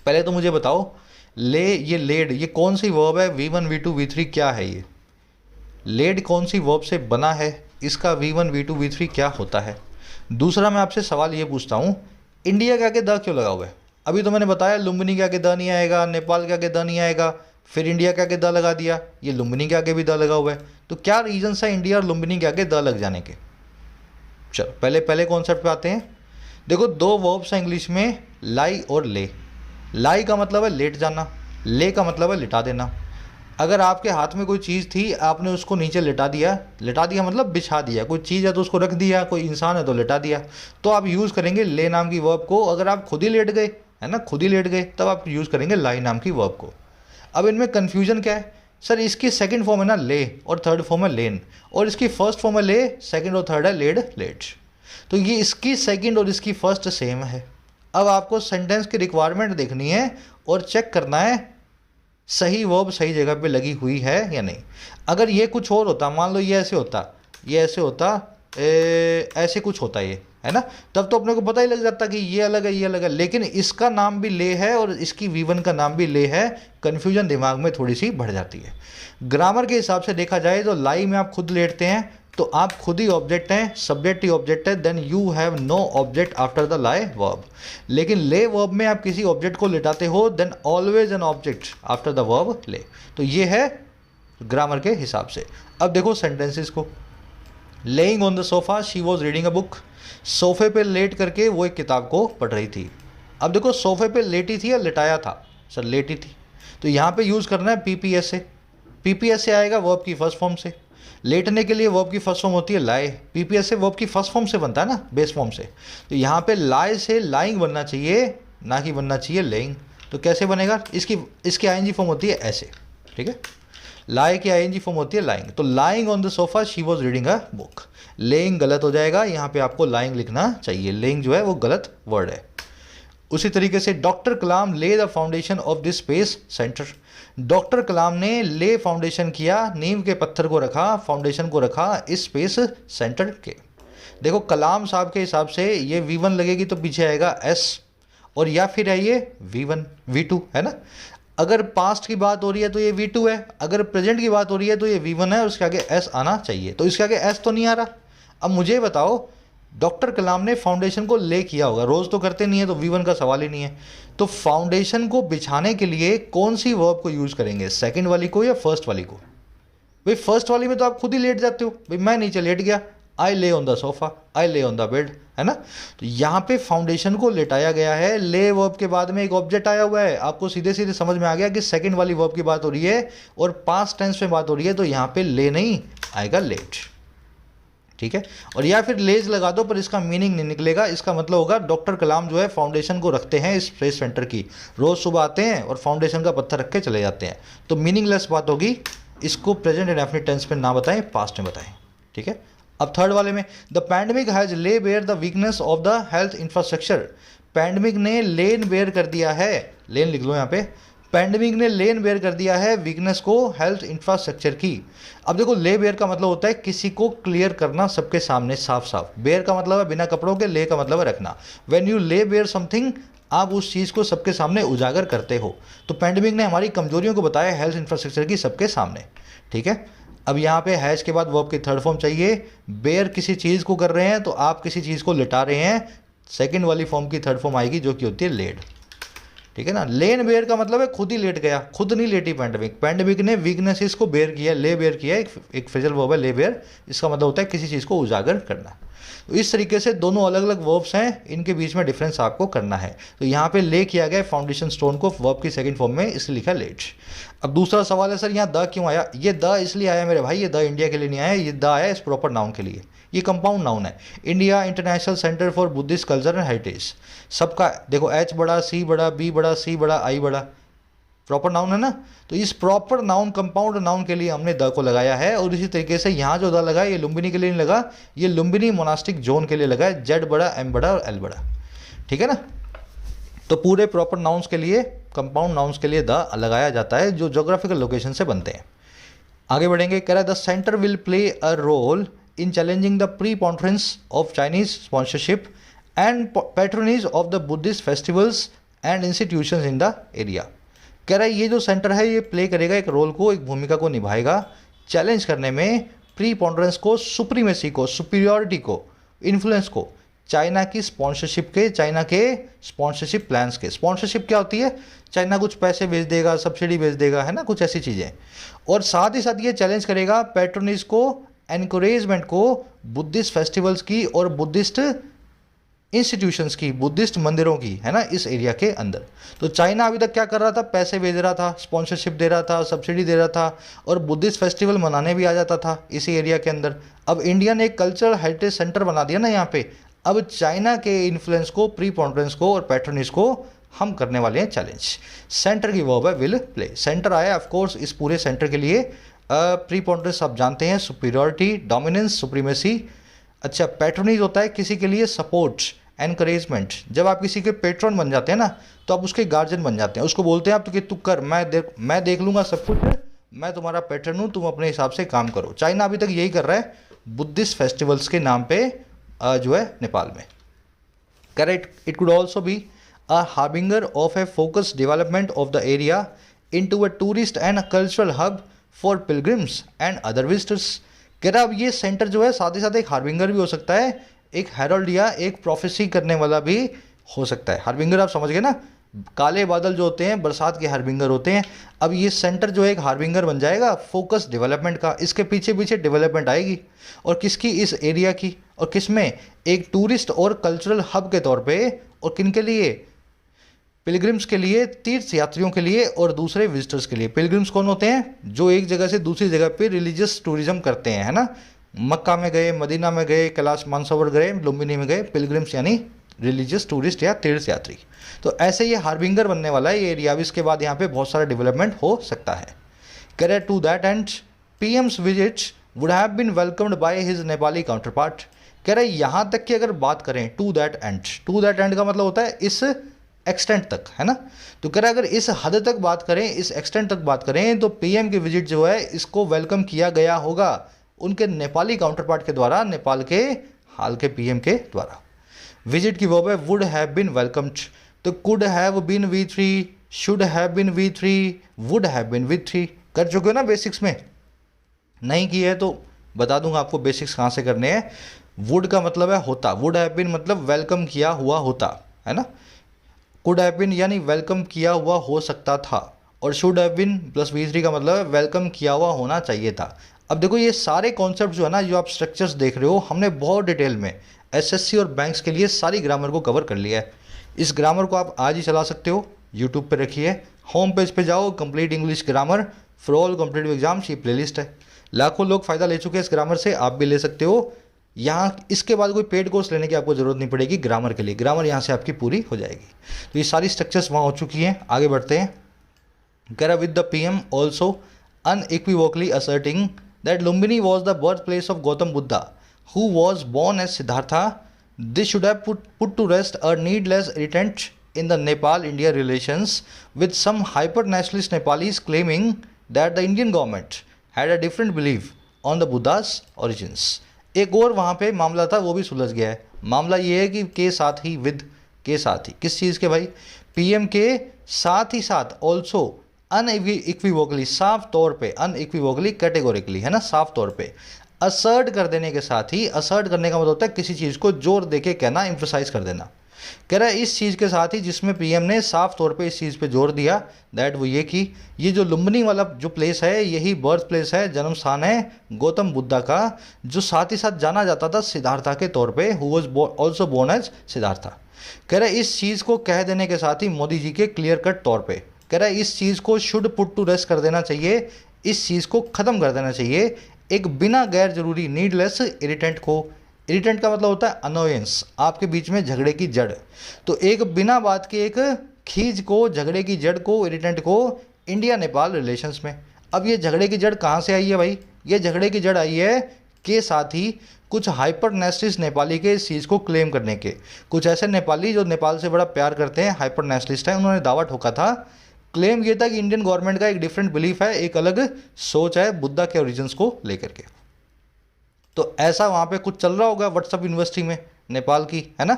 पहले तो मुझे बताओ ले, ये लेड, ये कौन सी वर्ब है, V1 V2 V3 क्या है ये? लेड कौन सी वर्ब से बना है, इसका V1 V2 V3 क्या होता है? दूसरा मैं आपसे सवाल ये पूछता हूँ, इंडिया के आगे द क्यों लगा हुआ है? अभी तो मैंने बताया लुम्बिनी के आगे द नहीं आएगा, नेपाल के आगे द नहीं आएगा, फिर इंडिया के आगे द लगा दिया, ये लुम्बिनी के आगे भी द लगा हुआ है। तो क्या रीजंस है इंडिया और लुम्बिनी के आगे द लग जाने के? चलो पहले कॉन्सेप्ट पे आते हैं। देखो दो वर्ब्स हैं इंग्लिश में, लाई और ले। लाई का मतलब है लेट जाना, ले का मतलब है लिटा देना। अगर आपके हाथ में कोई चीज़ थी, आपने उसको नीचे लिटा दिया मतलब बिछा दिया, कोई चीज़ है तो उसको रख दिया, कोई इंसान है तो लिटा दिया, तो आप यूज़ करेंगे ले नाम की वर्ब को। अगर आप खुद ही लेट गए, है ना, खुद ही लेट गए, तब आप यूज़ करेंगे लाई नाम की वर्ब को। अब इनमें कन्फ्यूजन क्या है सर, इसकी सेकंड फॉर्म है ना ले और थर्ड फॉर्म है लेन, और इसकी फर्स्ट फॉर्म है ले, सेकंड और थर्ड है लेड लेट। तो ये इसकी सेकंड और इसकी फर्स्ट सेम है। अब आपको सेंटेंस की रिक्वायरमेंट देखनी है और चेक करना है सही वर्ब सही जगह पे लगी हुई है या नहीं। अगर ये कुछ और होता, मान लो ये ऐसे होता, ये ऐसे होता, ऐसे कुछ होता ये, है ना, तब तो अपने को पता ही लग जाता कि ये अलग है ये अलग है। लेकिन इसका नाम भी ले है और इसकी V1 का नाम भी ले है, कन्फ्यूजन दिमाग में थोड़ी सी बढ़ जाती है। ग्रामर के हिसाब से देखा जाए तो लाई में आप खुद लेटते हैं तो आप खुद ही ऑब्जेक्ट हैं, सब्जेक्ट ही ऑब्जेक्ट है, then you have no object after the lie verb. लेकिन ले वर्ब में आप किसी ऑब्जेक्ट को लिटाते हो, then always an object after the verb lay. तो ये है ग्रामर के हिसाब से। अब देखो सेंटेंसेस को, laying on the sofa she was reading a book. सोफे पे लेट करके वो एक किताब को पढ़ रही थी। अब देखो सोफे पे लेटी थी या लिटाया था, सर लेटी थी, तो यहाँ पे यूज़ करना है पीपीएस से। पीपीएस से आएगा वर्ब की फर्स्ट फॉर्म से। लेटने के लिए वर्ब की फर्स्ट फॉर्म होती है लाई, पीपीएस से वर्ब की फर्स्ट फॉर्म से बनता है ना, बेस फॉर्म से। तो यहाँ पे लाई से लाइंग बनना चाहिए, ना कि बनना चाहिए लेइंग। तो कैसे बनेगा, इसकी आईएनजी फॉर्म होती है ऐसे, ठीक है, लाई की आईएनजी फॉर्म होती है लाइंग। तो lying on the sofa she was reading a book. Laying गलत हो जाएगा, यहाँ पे आपको लाइंग लिखना चाहिए, लेइंग जो है वो गलत वर्ड है। उसी तरीके से doctor Kalam laid the foundation of this space centre. Doctor Kalam ने ले फाउंडेशन किया, नींव के पत्थर को रखा, फाउंडेशन को रखा इस स्पेस सेंटर के। देखो कलाम साहब के हिसाब से ये V1 लगेगी तो पीछे आएगा S, और या फिर है ये V1 V2, है ना। अगर पास्ट की बात हो रही है तो ये V2 है, अगर प्रेजेंट की बात हो रही है तो ये V1 है, और उसके आगे S आना चाहिए। तो इसके आगे S तो नहीं आ रहा। अब मुझे बताओ, डॉक्टर कलाम ने फाउंडेशन को ले किया होगा, रोज़ तो करते नहीं है, तो V1 का सवाल ही नहीं है। तो फाउंडेशन को बिछाने के लिए कौन सी वर्ब को यूज़ करेंगे, सेकंड वाली को या फर्स्ट वाली को? भाई फर्स्ट वाली में तो आप खुद ही लेट जाते हो, भाई मैं नीचे लेट गया, आई ले ऑन द सोफा, आई ले ऑन द बेड, है ना। तो यहाँ पे फाउंडेशन को लेटाया गया है, ले वर्ब के बाद में एक ऑब्जेक्ट आया हुआ है। आपको सीधे सीधे समझ में आ गया कि सेकंड वाली वर्ब की बात हो रही है और पास्ट टेंस में बात हो रही है, तो यहाँ पे ले नहीं आएगा लेट, ठीक है। और या फिर लेज लगा दो पर इसका मीनिंग नहीं निकलेगा। इसका मतलब होगा डॉक्टर कलाम जो है फाउंडेशन को रखते हैं इस स्पेस सेंटर की, रोज़ सुबह आते हैं और फाउंडेशन का पत्थर रख के चले जाते हैं, तो मीनिंगलेस बात होगी। इसको प्रेजेंट इंडेफिनिट टेंस में ना बताएं, पास्ट में बताएं, ठीक है। अब थर्ड वाले में, the pandemic has lay bare the weakness of the health infrastructure. Pandemic ने लेन बेयर कर दिया है, लेन लिख लो यहाँ पे, पैंडमिक ने लेन बेयर कर दिया है वीकनेस को हेल्थ इंफ्रास्ट्रक्चर की। अब देखो ले बेयर का मतलब होता है किसी को क्लियर करना सबके सामने साफ साफ। बेयर का मतलब है बिना कपड़ों के, ले का मतलब है रखना। व्हेन यू ले बेयर समथिंग, आप उस चीज़ को सबके सामने उजागर करते हो। तो पैंडमिक ने हमारी कमजोरियों को बताया हेल्थ इंफ्रास्ट्रक्चर की सबके सामने, ठीक है। अब यहाँ पे हैज के बाद वर्ब की थर्ड फॉर्म चाहिए। बेयर किसी चीज़ को कर रहे हैं तो आप किसी चीज़ को लिटा रहे हैं, सेकंड वाली फॉर्म की थर्ड फॉर्म आएगी जो कि होती है लेड, ठीक है ना। लेन बेयर का मतलब है खुद ही लेट गया, खुद नहीं लेटी पैंडेमिक, पैंडेमिक ने वीकनेसेस को बेयर किया, ले बेयर किया, एक फ्रेजल वर्ब है ले बेयर, इसका मतलब होता है किसी चीज़ को उजागर करना। तो इस तरीके से दोनों अलग अलग वर्ब्स हैं, इनके बीच में डिफरेंस आपको करना है। तो यहाँ पे ले किया गया फाउंडेशन स्टोन को वर्ब की सेकंड फॉर्म में, इसलिए लिखा लेट। अब दूसरा सवाल है सर यहाँ द क्यों आया? ये द इसलिए आया मेरे भाई, ये द इंडिया के लिए नहीं आया, ये द आया इस प्रॉपर नाउन के लिए। ये कंपाउंड नाउन है, India international centre for Buddhist culture and heritage, सबका देखो एच बड़ा, सी बड़ा, बी बड़ा, सी बड़ा, आई बड़ा, प्रॉपर नाउन है ना। तो इस प्रॉपर नाउन कंपाउंड नाउन के लिए हमने द को लगाया है। और इसी तरीके से यहाँ जो द लगा ये लुम्बिनी के लिए नहीं लगा, ये लुम्बिनी मोनास्टिक जोन के लिए लगा है, जेड बड़ा, एम बड़ा और एल बड़ा, ठीक है ना। तो पूरे प्रॉपर नाउन्स के लिए, कंपाउंड नाउन्स के लिए द लगाया जाता है जो जोग्राफिकल लोकेशन से बनते हैं। आगे बढ़ेंगे, कह रहा है the centre will play a role in challenging the preponderance of Chinese sponsorship and patronage of the Buddhist festivals and institutions in the area. कह रहा है ये जो सेंटर है ये प्ले करेगा एक रोल को, एक भूमिका को निभाएगा चैलेंज करने में प्रीपोंड्रेंस को, सुप्रीमेसी को, सुपीरियरिटी को, इन्फ्लुएंस को, चाइना की स्पॉन्सरशिप के, चाइना के स्पॉन्सरशिप प्लान्स के। स्पॉन्सरशिप क्या होती है? चाइना कुछ पैसे भेज देगा, सब्सिडी भेज देगा, है ना, कुछ ऐसी चीज़ें। और साथ ही साथ ये चैलेंज करेगा पैट्रोनिज को, एनकरेजमेंट को बुद्धिस्ट फेस्टिवल्स की और बुद्धिस्ट इंस्टीट्यूशंस की, बुद्धिस्ट मंदिरों की, है ना, इस एरिया के अंदर। तो चाइना अभी तक क्या कर रहा था? पैसे भेज रहा था, स्पॉन्सरशिप दे रहा था, सब्सिडी दे रहा था और बुद्धिस्ट फेस्टिवल मनाने भी आ जाता था इसी एरिया के अंदर। अब इंडिया ने एक कल्चरल हेरिटेज सेंटर बना दिया ना यहाँ पे, अब चाइना के इन्फ्लुएंस को, प्रीपोंड्रेंस को और पैट्रोनिज को हम करने वाले हैं चैलेंज। सेंटर की वर्ब है विल प्ले, सेंटर आया ऑफकोर्स इस पूरे सेंटर के लिए। प्रीपोंड्रेंस आप जानते हैं, सुपीरियरिटी, डोमिनेंस, सुप्रीमेसी। अच्छा, पैट्रोनिज होता है किसी के लिए सपोर्ट, एनकरेजमेंट। जब आप किसी के पेट्रन बन जाते हैं ना तो आप उसके गार्जियन बन जाते हैं, उसको बोलते हैं आप तो कि तू कर, मैं देख लूँगा सब कुछ, मैं तुम्हारा पैट्रन हूँ, तुम अपने हिसाब से काम करो। चाइना अभी तक यही कर रहा है बुद्धिस्ट फेस्टिवल्स के नाम पे जो है नेपाल में। Correct, it could also be a harbinger of A focused development of the area into a tourist and cultural hub for pilgrims and other visitors. कह रहा अब ये सेंटर जो है साथ ही साथ एक हार्बिंगर भी हो सकता है, एक हेरल्ड या एक प्रोफेसी करने वाला भी हो सकता है। हार्बिंगर आप समझ गए ना, काले बादल जो होते हैं बरसात के हार्बिंगर होते हैं। अब ये सेंटर जो है एक हार्बिंगर बन जाएगा फोकस डेवलपमेंट का, इसके पीछे पीछे डेवलपमेंट आएगी। और किसकी? इस एरिया की। और किसमें? एक टूरिस्ट और कल्चरल हब के तौर पे। और किन के लिए? पिलग्रिम्स के लिए, तीर्थ यात्रियों के लिए और दूसरे विजिटर्स के लिए। पिलग्रिम्स कौन होते हैं? जो एक जगह से दूसरी जगह पे रिलीजियस टूरिज्म करते हैं, है ना। मक्का में गए, मदीना में गए, कैलाश मानसरोवर गए, लुम्बिनी में गए, पिलग्रिम्स यानी रिलीजियस टूरिस्ट या तीर्थ यात्री। तो ऐसे ये हार्बिंगर बनने वाला है ये एरिया। अब इसके बाद यहाँ पे बहुत सारा डेवलपमेंट हो सकता है। करें to that and PM's visit would have been welcomed by his Nepali counter part. कह रहे यहाँ तक की अगर बात करें, to that and, to that and का मतलब होता है इस एक्सटेंट तक, है ना। तो कह रहा अगर इस हद तक बात करें, इस एक्सटेंट तक बात करें तो पीएम की विजिट जो है इसको वेलकम किया गया होगा उनके नेपाली काउंटर पार्ट के द्वारा, नेपाल के हाल के पीएम के द्वारा। विजिट की वर्ब है वुड हैव बीन वेलकम्ड। तो could have been V3, should have been V3, would have been V3 कर चुके हो ना बेसिक्स में। नहीं की है तो बता दूंगा आपको बेसिक्स कहाँ से करने हैं। वुड का मतलब है होता, वुड हैव बीन मतलब वेलकम किया हुआ होता, है ना। कुड हैव बीन यानी वेलकम किया हुआ हो सकता था। और should have been plus V3 का मतलब है वेलकम किया हुआ होना चाहिए था। अब देखो ये सारे कॉन्सेप्ट जो है ना, जो आप स्ट्रक्चर्स देख रहे हो, हमने बहुत डिटेल में एसएससी और बैंक्स के लिए सारी ग्रामर को कवर कर लिया है। इस ग्रामर को आप आज ही चला सकते हो, यूट्यूब पे रखिए, होम पेज पे जाओ, complete English grammar for all competitive exams, ये प्लेलिस्ट है। लाखों लोग फ़ायदा ले चुके हैं इस ग्रामर से, आप भी ले सकते हो। यहाँ इसके बाद कोई पेड कोर्स लेने की आपको ज़रूरत नहीं पड़ेगी ग्रामर के लिए, ग्रामर यहाँ से आपकी पूरी हो जाएगी। तो ये सारी स्ट्रक्चर्स वहाँ हो चुकी हैं। आगे बढ़ते हैं। कह रहा with the PM also unequivocally asserting that Lumbini was the birthplace of Gautam Buddha, who was born as Siddhartha. This should have put to rest a needless irritant in the Nepal-India relations, with some hyper-nationalist Nepalis claiming that the Indian government had a different belief on the Buddha's origins. एक और वहाँ पे मामला था, वो भी सुलझ गया है। मामला ये है कि के साथ ही, विद के साथ ही, किस चीज़ के भाई? पीएम के साथ ही साथ ऑल्सो अनइक्विवोकली, साफ तौर पे, अनइक्विवोकली कैटेगोरिकली, है ना, साफ तौर पे असर्ट कर देने के साथ ही, असर्ट करने का मतलब होता है किसी चीज़ को जोर दे के कहना, एम्फसाइज कर देना। कह रहा है इस चीज़ के साथ ही जिसमें पीएम ने साफ तौर पे इस चीज़ पे जोर दिया दैट वो ये कि ये जो लुम्बिनी वाला जो प्लेस है यही बर्थ प्लेस है, जन्म स्थान है गौतम बुद्धा का, जो साथ ही साथ जाना जाता था सिद्धार्था के तौर पे, who was also born as Siddhartha. कह रहा है इस चीज़ को कह देने के साथ ही मोदी जी के क्लियर कट तौर पे कह रहा है इस चीज़ को शुड पुट टू रेस्ट कर देना चाहिए, इस चीज़ को ख़त्म कर देना चाहिए एक बिना गैर जरूरी नीडलेस इरिटेंट को। इरिटेंट का मतलब होता है अनोयंस, आपके बीच में झगड़े की जड़। तो एक बिना बात के एक खींच को, झगड़े की जड़ को, इरिटेंट को इंडिया नेपाल रिलेशंस में। अब ये झगड़े की जड़ कहाँ से आई है भाई? ये झगड़े की जड़ आई है के साथ ही कुछ हाइपर नेशनलिस्ट नेपाली के इस चीज़ को क्लेम करने के, कुछ ऐसे नेपाली जो नेपाल से बड़ा प्यार करते हैं, हाइपर नेशनलिस्ट हैं, उन्होंने दावा ठोका था, क्लेम ये था कि इंडियन गवर्नमेंट का एक डिफरेंट बिलीफ है, एक अलग सोच है बुद्धा के ओरिजिन्स को लेकर के। तो ऐसा वहाँ पे कुछ चल रहा होगा व्हाट्सएप यूनिवर्सिटी में नेपाल की, है ना,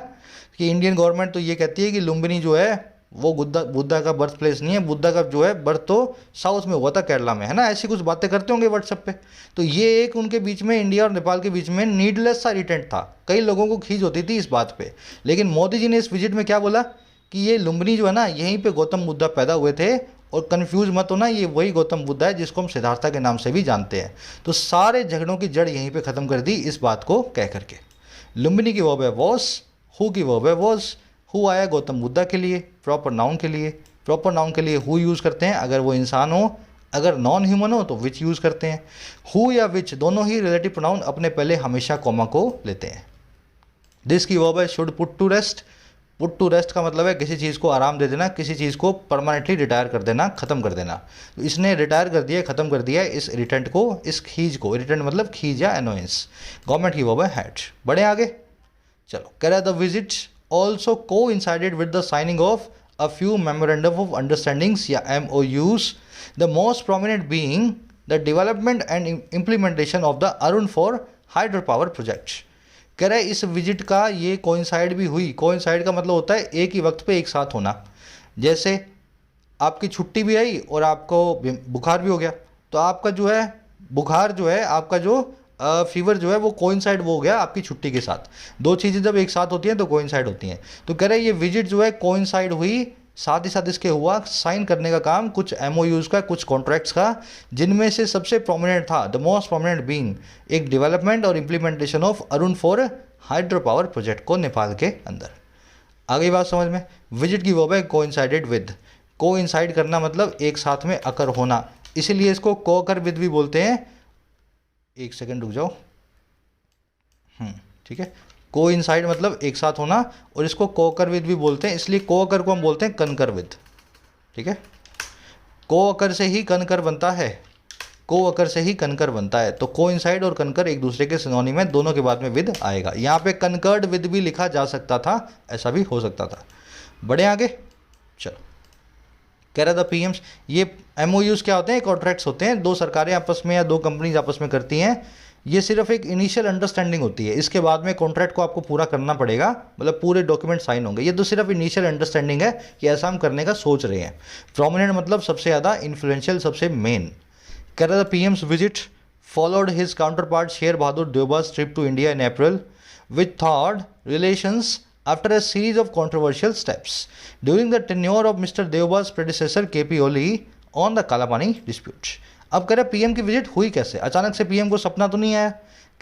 कि इंडियन गवर्नमेंट तो ये कहती है कि लुम्बिनी जो है वो बुद्धा का बर्थ प्लेस नहीं है, बुद्धा का जो है बर्थ तो साउथ में हुआ था, केरला में, है ना, ऐसी कुछ बातें करते होंगे व्हाट्सएप पे। तो ये एक उनके बीच में, इंडिया और नेपाल के बीच में नीडलेस सा इरिटेंट था, कई लोगों को खींच होती थी इस बात पे। लेकिन मोदी जी ने इस विजिट में क्या बोला कि ये लुम्बिनी जो है ना, यहीं पे गौतम बुद्धा पैदा हुए थे, और कंफ्यूज मत होना, ये वही गौतम बुद्धा है जिसको हम सिद्धार्था के नाम से भी जानते हैं। तो सारे झगड़ों की जड़ यहीं पे ख़त्म कर दी इस बात को कह करके। लुम्बिनी की वर्ब है वॉस, हु की वर्ब है वॉज, हु आया गौतम बुद्धा के लिए, प्रॉपर नाउन के लिए। प्रॉपर नाउन के लिए हु यूज़ करते हैं अगर वो इंसान हो, अगर नॉन ह्यूमन हो तो विच यूज़ करते हैं। हु या विच दोनों ही रिलेटिव प्रोनाउन अपने पहले हमेशा कॉमा को लेते हैं। दिस की वर्ब है should put to rest. Put to rest का मतलब है किसी चीज़ को आराम दे देना, किसी चीज़ को परमानेंटली रिटायर कर देना, ख़त्म कर देना। तो इसने रिटायर कर दिया, ख़त्म कर दिया इस इरिटेंट को, इस खीज को। इरिटेंट मतलब खीज या एनोयंस। गवर्नमेंट की वर्ब है हैड। बढ़े आगे, चलो। कह रहा है the visit also coincided with the signing of a few memorandum of understandings या MOUs, the most prominent being the development and implementation of the Arun four hydro power project. कह रहा है इस विजिट का ये कोइंसाइड भी हुई। Coincide का मतलब होता है एक ही वक्त पे एक साथ होना। जैसे आपकी छुट्टी भी आई और आपको बुखार भी हो गया, तो आपका जो है बुखार जो है, आपका जो फीवर जो है वो कोइंसाइड वो हो गया आपकी छुट्टी के साथ। दो चीज़ें जब एक साथ होती हैं तो कोइंसाइड होती हैं। तो कह रहे हैं ये विजिट जो है कोइंसाइड हुई, साथ ही साथ इसके हुआ साइन करने का काम कुछ MOUs का, कुछ कॉन्ट्रैक्ट्स का, जिनमें से सबसे प्रोमिनेंट था, द मोस्ट प्रोमिनेंट बीइंग, एक डेवलपमेंट और implementation of Arun four hydro power project को नेपाल के अंदर। आगे बात समझ में। विजिट की वर्ब है कोइंसाइडेड विद। कोइंसाइड करना मतलब एक साथ में अकर होना, इसीलिए इसको को अकर विद भी बोलते हैं। एक सेकंड रुक जाओ, ठीक है। कोइंसाइड मतलब एक साथ होना, और इसको कोकर विद भी बोलते हैं, इसलिए कोकर को हम बोलते हैं कनकर विद, ठीक है। कोकर से ही कनकर बनता है, कोकर से ही कनकर बनता है। तो कोइंसाइड और कनकर एक दूसरे के सिनोनिम है, दोनों के बाद में विद आएगा। यहाँ पे कनकर्ड विद भी लिखा जा सकता था, ऐसा भी हो सकता था। बढ़े आगे, चलो। कह रहा था PMs, ये MOUs क्या होते हैं? कॉन्ट्रैक्ट्स होते हैं, दो सरकारें आपस में या दो कंपनीज आपस में करती हैं। ये सिर्फ एक इनिशियल अंडरस्टैंडिंग होती है, इसके बाद में कॉन्ट्रैक्ट को आपको पूरा करना पड़ेगा, मतलब पूरे डॉक्यूमेंट साइन होंगे। ये तो सिर्फ इनिशियल अंडरस्टैंडिंग है कि ऐसा हम करने का सोच रहे हैं। प्रोमिनेंट मतलब सबसे ज़्यादा, इन्फ्लुएंशियल सबसे मेन। कह रहा था PM's visit followed his counterpart Sher Bahadur Deuba's trip to India in April with थॉर्ड relations after a series of controversial steps during the tenure of Mr. Deoba's predecessor KP Oli on the Kalapani dispute। अब कह रहा है PM की visit हुई कैसे? अचानक से PM को सपना तो नहीं आया।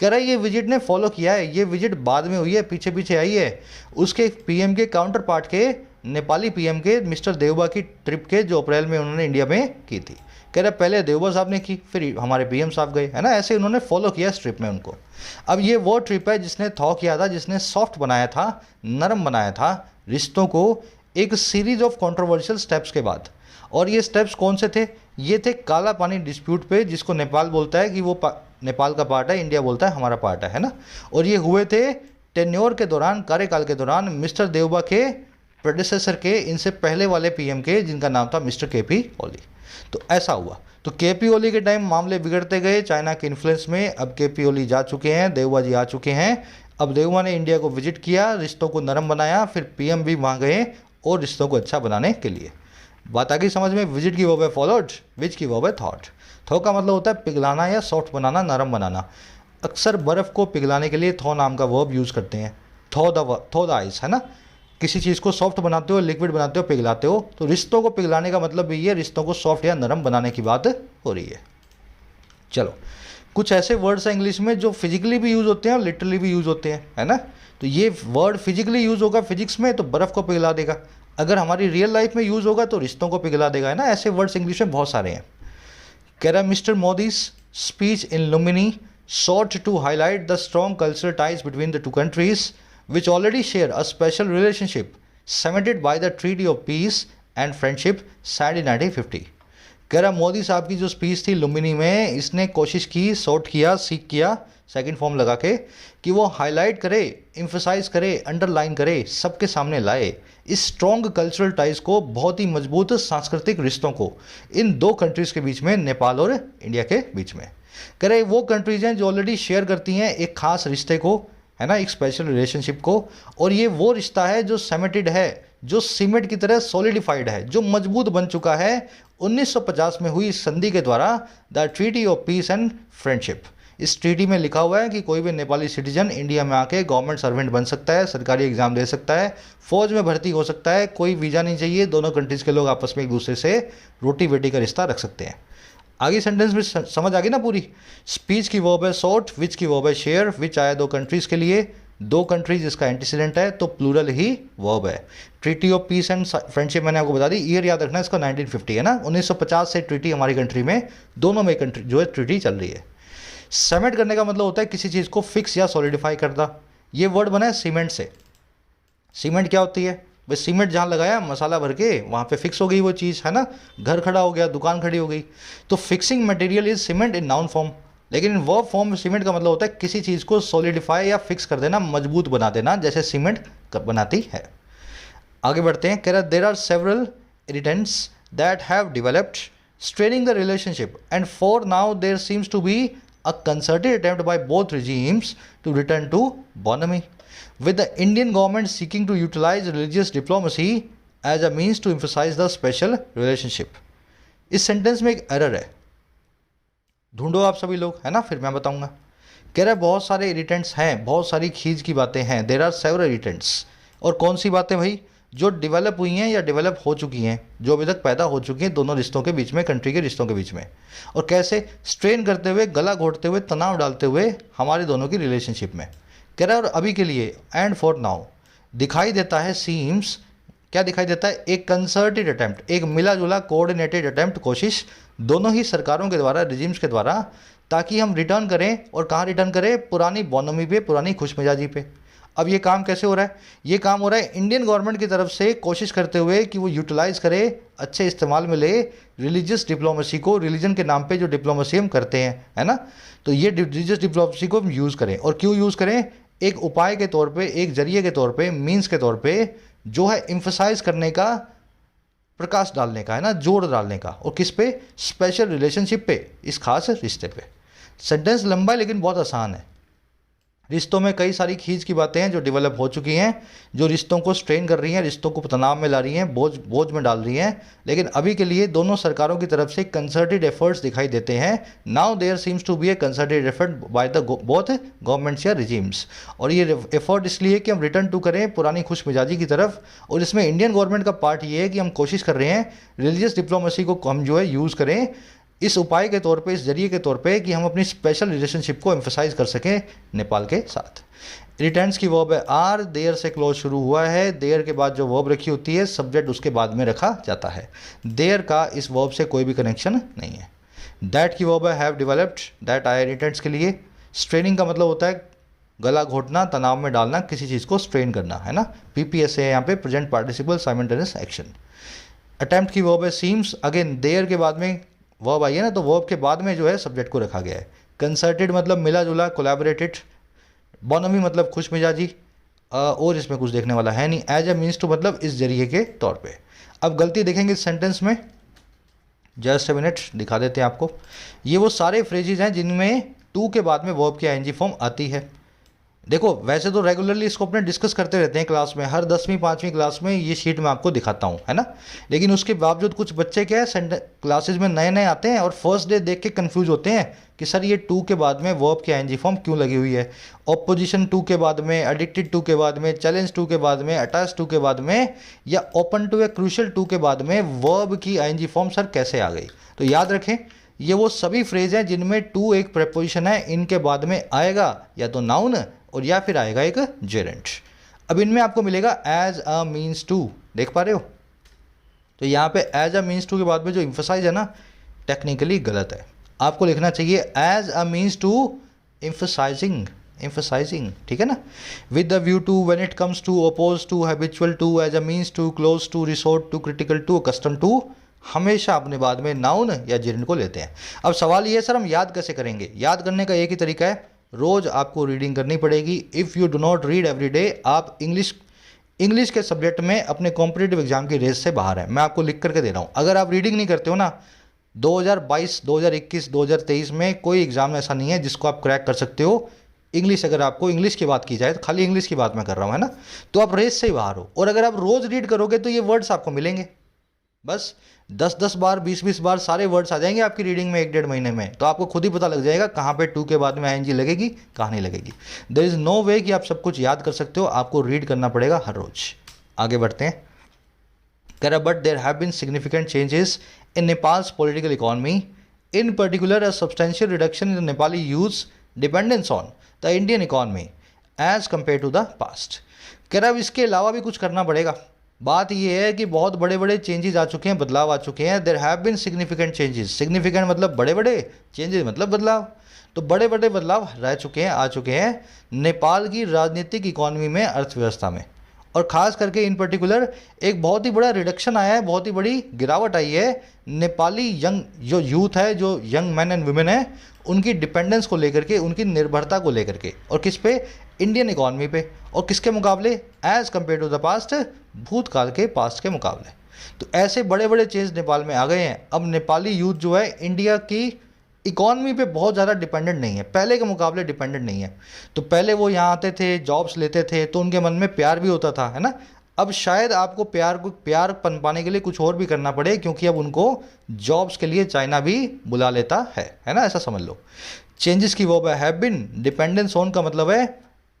कह रहा है ये विजिट ने फॉलो किया है, ये विजिट बाद में हुई है, पीछे पीछे आई है उसके PM के काउंटर पार्ट के, नेपाली PM के मिस्टर देवबा की ट्रिप के, जो अप्रैल में उन्होंने इंडिया में की थी। कह रहा है पहले देवबा साहब ने की, फिर हमारे PM साहब गए, है ना, ऐसे उन्होंने फॉलो किया इस ट्रिप में उनको। अब ये वो ट्रिप है जिसने थॉ किया था, जिसने सॉफ्ट बनाया था, नरम बनाया था रिश्तों को एक सीरीज ऑफ कंट्रोवर्शियल स्टेप्स के बाद। और ये स्टेप्स कौन से थे? ये थे काला पानी डिस्प्यूट पे, जिसको नेपाल बोलता है कि वो नेपाल का पार्ट है, इंडिया बोलता है हमारा पार्ट है ना। और ये हुए थे टेन्योर के दौरान, कार्यकाल के दौरान मिस्टर देवबा के प्रेडिसेसर के, इनसे पहले वाले PM के, जिनका नाम था मिस्टर KP ओली। तो ऐसा हुआ। तो KP ओली के टाइम मामले बिगड़ते गए चाइना के इन्फ्लुएंस में। अब KP ओली जा चुके हैं, देवबा जी आ चुके हैं। अब देवबा ने इंडिया को विजिट किया, रिश्तों को नरम बनाया, फिर PM भी वहाँ गए और रिश्तों को अच्छा बनाने के लिए। बात आ गई समझ में। विजिट की वर्ब है फॉलोड, विच की वर्ब है थॉट। थॉ का मतलब होता है पिघलाना या सॉफ्ट बनाना, नरम बनाना। अक्सर बर्फ़ को पिघलाने के लिए थॉ नाम का वर्ब यूज़ करते हैं, थॉ द आइस, है ना। किसी चीज़ को सॉफ्ट बनाते हो, लिक्विड बनाते हो, पिघलाते हो, तो रिश्तों को पिघलाने का मतलब भी ये रिश्तों को सॉफ्ट या नरम बनाने की बात हो रही है। चलो, कुछ ऐसे वर्ड्स हैं इंग्लिश में जो फिजिकली भी यूज़ होते हैं और लिटरली भी यूज़ होते हैं, है ना। तो ये वर्ड फिजिकली यूज़ होगा फिजिक्स में तो बर्फ़ को पिघला देगा, अगर हमारी रियल लाइफ में यूज़ होगा तो रिश्तों को पिघला देगा, है ना। ऐसे वर्ड्स इंग्लिश में बहुत सारे हैं। कह रहा mister Modi's speech in Lumbini sought to highlight the strong cultural ties between the two countries, which already share a special relationship cemented by the Treaty of Peace and Friendship signed in 1950। कह रहा मोदी साहब की जो स्पीच थी लुम्बिनी में, इसने कोशिश की, सॉर्ट किया, सीख किया, सेकंड फॉर्म लगा के, कि वो हाईलाइट करे, इम्फेसाइज करे, अंडरलाइन करे, सबके सामने लाए इस स्ट्रॉन्ग कल्चरल टाइज को, बहुत ही मजबूत सांस्कृतिक रिश्तों को इन दो कंट्रीज़ के बीच में, नेपाल और इंडिया के बीच में। कह रहे वो कंट्रीज़ हैं जो ऑलरेडी शेयर करती हैं एक खास रिश्ते को, है ना, एक स्पेशल रिलेशनशिप को, और ये वो रिश्ता है जो सेमेटेड है, जो सीमेंट की तरह सॉलिडिफाइड है, जो मजबूत बन चुका है 1950 में हुई संधि के द्वारा, the treaty of peace and friendship. इस ट्रीटी में लिखा हुआ है कि कोई भी नेपाली सिटीजन इंडिया में आके गवर्नमेंट सर्वेंट बन सकता है, सरकारी एग्जाम दे सकता है, फौज में भर्ती हो सकता है, कोई वीज़ा नहीं चाहिए, दोनों कंट्रीज़ के लोग आपस में एक दूसरे से रोटी बेटी का रिश्ता रख सकते हैं। आगे सेंटेंस में समझ आ गई ना पूरी। स्पीच की वर्ब है सॉर्ट, विच की वर्ब है शेयर, विच आया दो कंट्रीज़ के लिए, दो कंट्रीज इसका एंटीसीडेंट है तो प्लूरल ही वर्ब है। Treaty of peace and friendship मैंने आपको बता दी, ईयर याद रखना इसका 1950 है ना, 1950 से ट्रीटी हमारी कंट्री में, दोनों में कंट्री जो है ट्रीटी चल रही है। सेमेंट करने का मतलब होता है किसी चीज़ को फिक्स या सॉलिडिफाई करना। ये वर्ड बना है सीमेंट से। सीमेंट क्या होती है भाई, सीमेंट जहाँ लगाया मसाला भर के वहाँ पे फिक्स हो गई वो चीज़, है ना, घर खड़ा हो गया, दुकान खड़ी हो गई। तो fixing material is cement in noun form, लेकिन इन वर्ब फॉर्म में सीमेंट का मतलब होता है किसी चीज़ को सॉलिडिफाई या फिक्स कर देना, मजबूत बना देना, जैसे सीमेंट बनाती है। आगे बढ़ते हैं। कह रहा there are several irritants that have developed straining the relationship and for now there seems to be a concerted attempt by both regimes to return to bonhomie, with the Indian government seeking to utilize religious diplomacy as a means to emphasize the special relationship। इस sentence में एक error है, ढूंढो आप सभी लोग, है ना, फिर मैं बताऊंगा। कह रहा है बहुत सारे इरिटेंट्स हैं, बहुत सारी खींच की बातें हैं, देयर आर सेवरल इरिटेंट्स। और कौन सी बातें भाई, जो डेवलप हुई हैं या डेवलप हो चुकी हैं, जो अभी तक पैदा हो चुकी हैं दोनों रिश्तों के बीच में, कंट्री के रिश्तों के बीच में, और कैसे स्ट्रेन करते हुए, गला घोटते हुए, तनाव डालते हुए हमारे दोनों की रिलेशनशिप में। कह रहा है और अभी के लिए, एंड फॉर नाउ, दिखाई देता है, सीम्स, क्या दिखाई देता है, एक कंसर्टेड अटैम्प्ट, एक मिला जुला कोऑर्डिनेटेड अटैम्प्ट, कोशिश दोनों ही सरकारों के द्वारा, रिजिम्स के द्वारा, ताकि हम रिटर्न करें। और कहाँ रिटर्न करें, पुरानी बोनोमी पे, पुरानी खुशमिजाजी पे। अब ये काम कैसे हो रहा है, ये काम हो रहा है इंडियन गवर्नमेंट की तरफ से कोशिश करते हुए कि वो यूटिलाइज़ करे, अच्छे इस्तेमाल में ले रिलीजियस डिप्लोमेसी को, रिलीजन के नाम पे जो डिप्लोमेसी हम करते हैं, है ना, तो ये रिलीजियस डिप्लोमेसी को हम यूज़ करें। और क्यों यूज़ करें, एक उपाय के तौर पे, एक जरिए के तौर पे, मीन्स के तौर पे, जो है इम्फेसाइज करने का, प्रकाश डालने का, है ना, जोर डालने का, और किस पे, स्पेशल रिलेशनशिप पे, इस खास रिश्ते पे। सेंटेंस लंबा है लेकिन बहुत आसान है। रिश्तों में कई सारी खींच की बातें हैं जो डेवलप हो चुकी हैं, जो रिश्तों को स्ट्रेन कर रही हैं, रिश्तों को तनाव में ला रही हैं, बोझ में डाल रही हैं, लेकिन अभी के लिए दोनों सरकारों की तरफ से कंसर्टेड एफर्ट्स दिखाई देते हैं। Now there seems to be a concerted effort by the both governments या रिजीम्स। और ये एफर्ट इसलिए कि हम रिटर्न टू करें पुरानी खुश मिजाजी की तरफ, और इसमें इंडियन गवर्नमेंट का पार्ट ये है कि हम कोशिश कर रहे हैं रिलीजियस डिप्लोमेसी को हम जो है यूज़ करें इस उपाय के तौर पे, इस जरिए के तौर पे, कि हम अपनी स्पेशल रिलेशनशिप को एम्फेसाइज कर सकें नेपाल के साथ। रिटर्न्स की वर्ब है आर, देयर से क्लोज शुरू हुआ है, देयर के बाद जो वर्ब रखी होती है सब्जेक्ट उसके बाद में रखा जाता है, देयर का इस वर्ब से कोई भी कनेक्शन नहीं है। दैट की वर्ब है हैव डेवलप्ड, दैट आया रिटर्न्स के लिए। स्ट्रेनिंग का मतलब होता है गला घोटना, तनाव में डालना, किसी चीज़ को स्ट्रेन करना, है ना, पीपीएस है यहाँ पे, present participle simultaneous action. Attempt की वर्ब है सीम्स, अगेन देयर के बाद में वर्ब आई है ना, तो वर्ब के बाद में जो है सब्जेक्ट को रखा गया है। कंसर्टेड मतलब मिला जुला, कोलैबोरेटेड। बोनोमी मतलब खुश मिजाजी, और इसमें कुछ देखने वाला है नहीं। एज ए मीन्स टू मतलब इस जरिए के तौर पे। अब गलती देखेंगे इस सेंटेंस में, जस्ट ए मिनट दिखा देते हैं आपको। ये वो सारे फ्रेजेज हैं जिनमें टू के बाद में वर्ब की आईएनजी फॉर्म आती है। देखो वैसे तो रेगुलरली इसको अपने डिस्कस करते रहते हैं क्लास में, हर 10वीं 5वीं क्लास में ये शीट मैं आपको दिखाता हूँ, है ना। लेकिन उसके बावजूद कुछ बच्चे क्या है क्लासेज में नए नए आते हैं और फर्स्ट डे देख के कंफ्यूज होते हैं कि सर ये टू के बाद में वर्ब की आईएनजी फॉर्म क्यों लगी हुई है, ऑपोजिशन टू के बाद में, एडिक्टेड टू के बाद में, चैलेंज टू के बाद में, अटैच टू के बाद में, या ओपन टू या क्रूशियल टू के बाद में वर्ब की आईएनजी फॉर्म सर कैसे आ गई। तो याद रखें ये वो सभी फ्रेज हैं जिनमें टू एक प्रेपोजिशन है, इनके बाद में आएगा या तो नाउन और या फिर आएगा एक जेरेंट। अब इनमें आपको मिलेगा एज अ मीन्स टू, देख पा रहे हो। तो यहाँ पे एज अ मीन्स टू के बाद में जो इम्फोसाइज है ना टेक्निकली गलत है, आपको लिखना चाहिए as a means to emphasising, emphasising, ठीक है ना। With the view to, when it comes to, oppose to, habitual to, as a means to, close to, resort to, critical to, custom to, हमेशा अपने बाद में नाउन या Geraint को लेते हैं। अब सवाल ये है सर हम याद कैसे करेंगे। याद करने का एक ही तरीका है, रोज आपको रीडिंग करनी पड़ेगी। If you do not read every day, आप इंग्लिश के सब्जेक्ट में अपने कॉम्पिटिटिव एग्जाम की रेस से बाहर है। मैं आपको लिख करके दे रहा हूँ, अगर आप रीडिंग नहीं करते हो ना 2022, 2021, 2023 में कोई एग्जाम ऐसा नहीं है जिसको आप क्रैक कर सकते हो। इंग्लिश, अगर आपको इंग्लिश की बात की जाए तो खाली इंग्लिश की बात मैं कर रहा हूँ, है ना। तो आप रेस से ही बाहर हो, और अगर आप रोज रीड करोगे तो ये वर्ड्स आपको मिलेंगे, बस 10-10 बार, 20-20 बार सारे वर्ड्स आ जाएंगे आपकी रीडिंग में 1-1.5 महीने में। तो आपको खुद ही पता लग जाएगा कहाँ पे टू के बाद में आईएनजी लगेगी, कहाँ नहीं लगेगी। देयर इज़ नो वे कि आप सब कुछ याद कर सकते हो, आपको रीड करना पड़ेगा हर रोज। आगे बढ़ते हैं। कह रहा but there have been significant changes in Nepal's political economy, in particular a substantial reduction in the Nepali youth dependence on the Indian economy as compare to the past. कह रहा इसके अलावा भी कुछ करना पड़ेगा। बात यह है कि बहुत बड़े बड़े चेंजेस आ चुके हैं, बदलाव आ चुके हैं। There have been significant changes, significant मतलब बड़े बड़े, चेंजेस मतलब बदलाव। तो बड़े बड़े बदलाव रह चुके हैं, आ चुके हैं नेपाल की राजनीतिक इकॉनमी में, अर्थव्यवस्था में। और ख़ास करके इन पर्टिकुलर एक बहुत ही बड़ा रिडक्शन आया है, बहुत ही बड़ी गिरावट आई है नेपाली यंग जो यूथ है, जो यंग मैन एंड वुमेन है, उनकी डिपेंडेंस को लेकर के, उनकी निर्भरता को लेकर के, और किस पे, इंडियन इकॉनमी पे। और किसके मुकाबले, as compare to the past, भूतकाल के, पास्ट के मुकाबले। तो ऐसे बड़े बड़े चेंज नेपाल में आ गए हैं। अब नेपाली यूथ जो है इंडिया की इकॉनमी पे बहुत ज़्यादा डिपेंडेंट नहीं है, पहले के मुकाबले डिपेंडेंट नहीं है। तो पहले वो यहाँ आते थे, जॉब्स लेते थे, तो उनके मन में प्यार भी होता था, है ना। अब शायद आपको प्यार पाने के लिए कुछ और भी करना पड़े, क्योंकि अब उनको जॉब्स के लिए चाइना भी बुला लेता है ना, ऐसा समझ लो। चेंजेस की verb have been, dependence on का मतलब है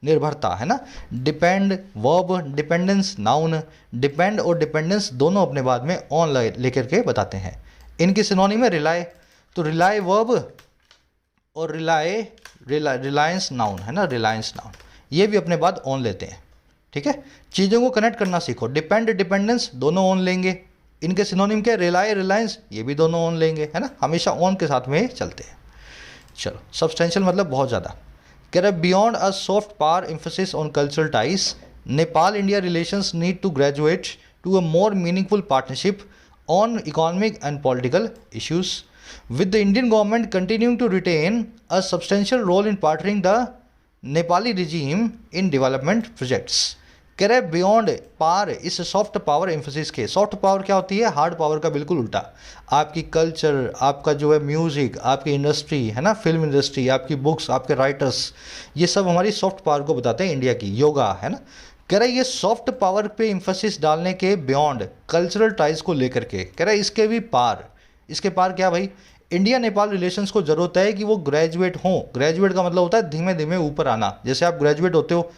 निर्भरता, है ना। Depend verb, dependence noun, depend और डिपेंडेंस दोनों अपने बाद में ऑन लेकर के बताते हैं। इनकी सिनोनिम है रिलाय, तो रिलाय वर्ब और रिलायंस नाउन, है ना, रिलायंस नाउन, ये भी अपने बाद ऑन लेते हैं, ठीक है। चीज़ों को कनेक्ट करना सीखो, डिपेंड डिपेंडेंस दोनों ऑन लेंगे। इनके सिनोनिम क्या है, रिलाय रिलायंस, ये भी दोनों ऑन लेंगे, है ना, हमेशा ऑन के साथ में चलते हैं। चलो, सब्सटेंशियल मतलब बहुत ज़्यादा। कह रहे beyond a soft power emphasis on cultural ties, Nepal India relations need to graduate to a more meaningful partnership on economic and political issues, with the Indian government continuing to retain a substantial role in partnering the Nepali regime in development projects। कह रहे beyond पार, इस soft power emphasis के, soft power क्या होती है, hard power का बिल्कुल उल्टा। आपकी कल्चर, आपका जो है म्यूज़िक, आपकी इंडस्ट्री, है ना, फिल्म इंडस्ट्री, आपकी बुक्स, आपके राइटर्स, ये सब हमारी सॉफ्ट पावर को बताते हैं, इंडिया की योगा, है ना। कह रहा है ये सॉफ्ट पावर पे एम्फोसिस डालने के बियॉन्ड कल्चरल टाइज को लेकर के, कह रहा है इसके भी पार, इसके पार क्या भाई, इंडिया नेपाल रिलेशंस को ज़रूरत है कि वो ग्रेजुएट हों। ग्रेजुएट का मतलब होता है धीमे धीमे ऊपर आना। जैसे आप ग्रेजुएट होते हो,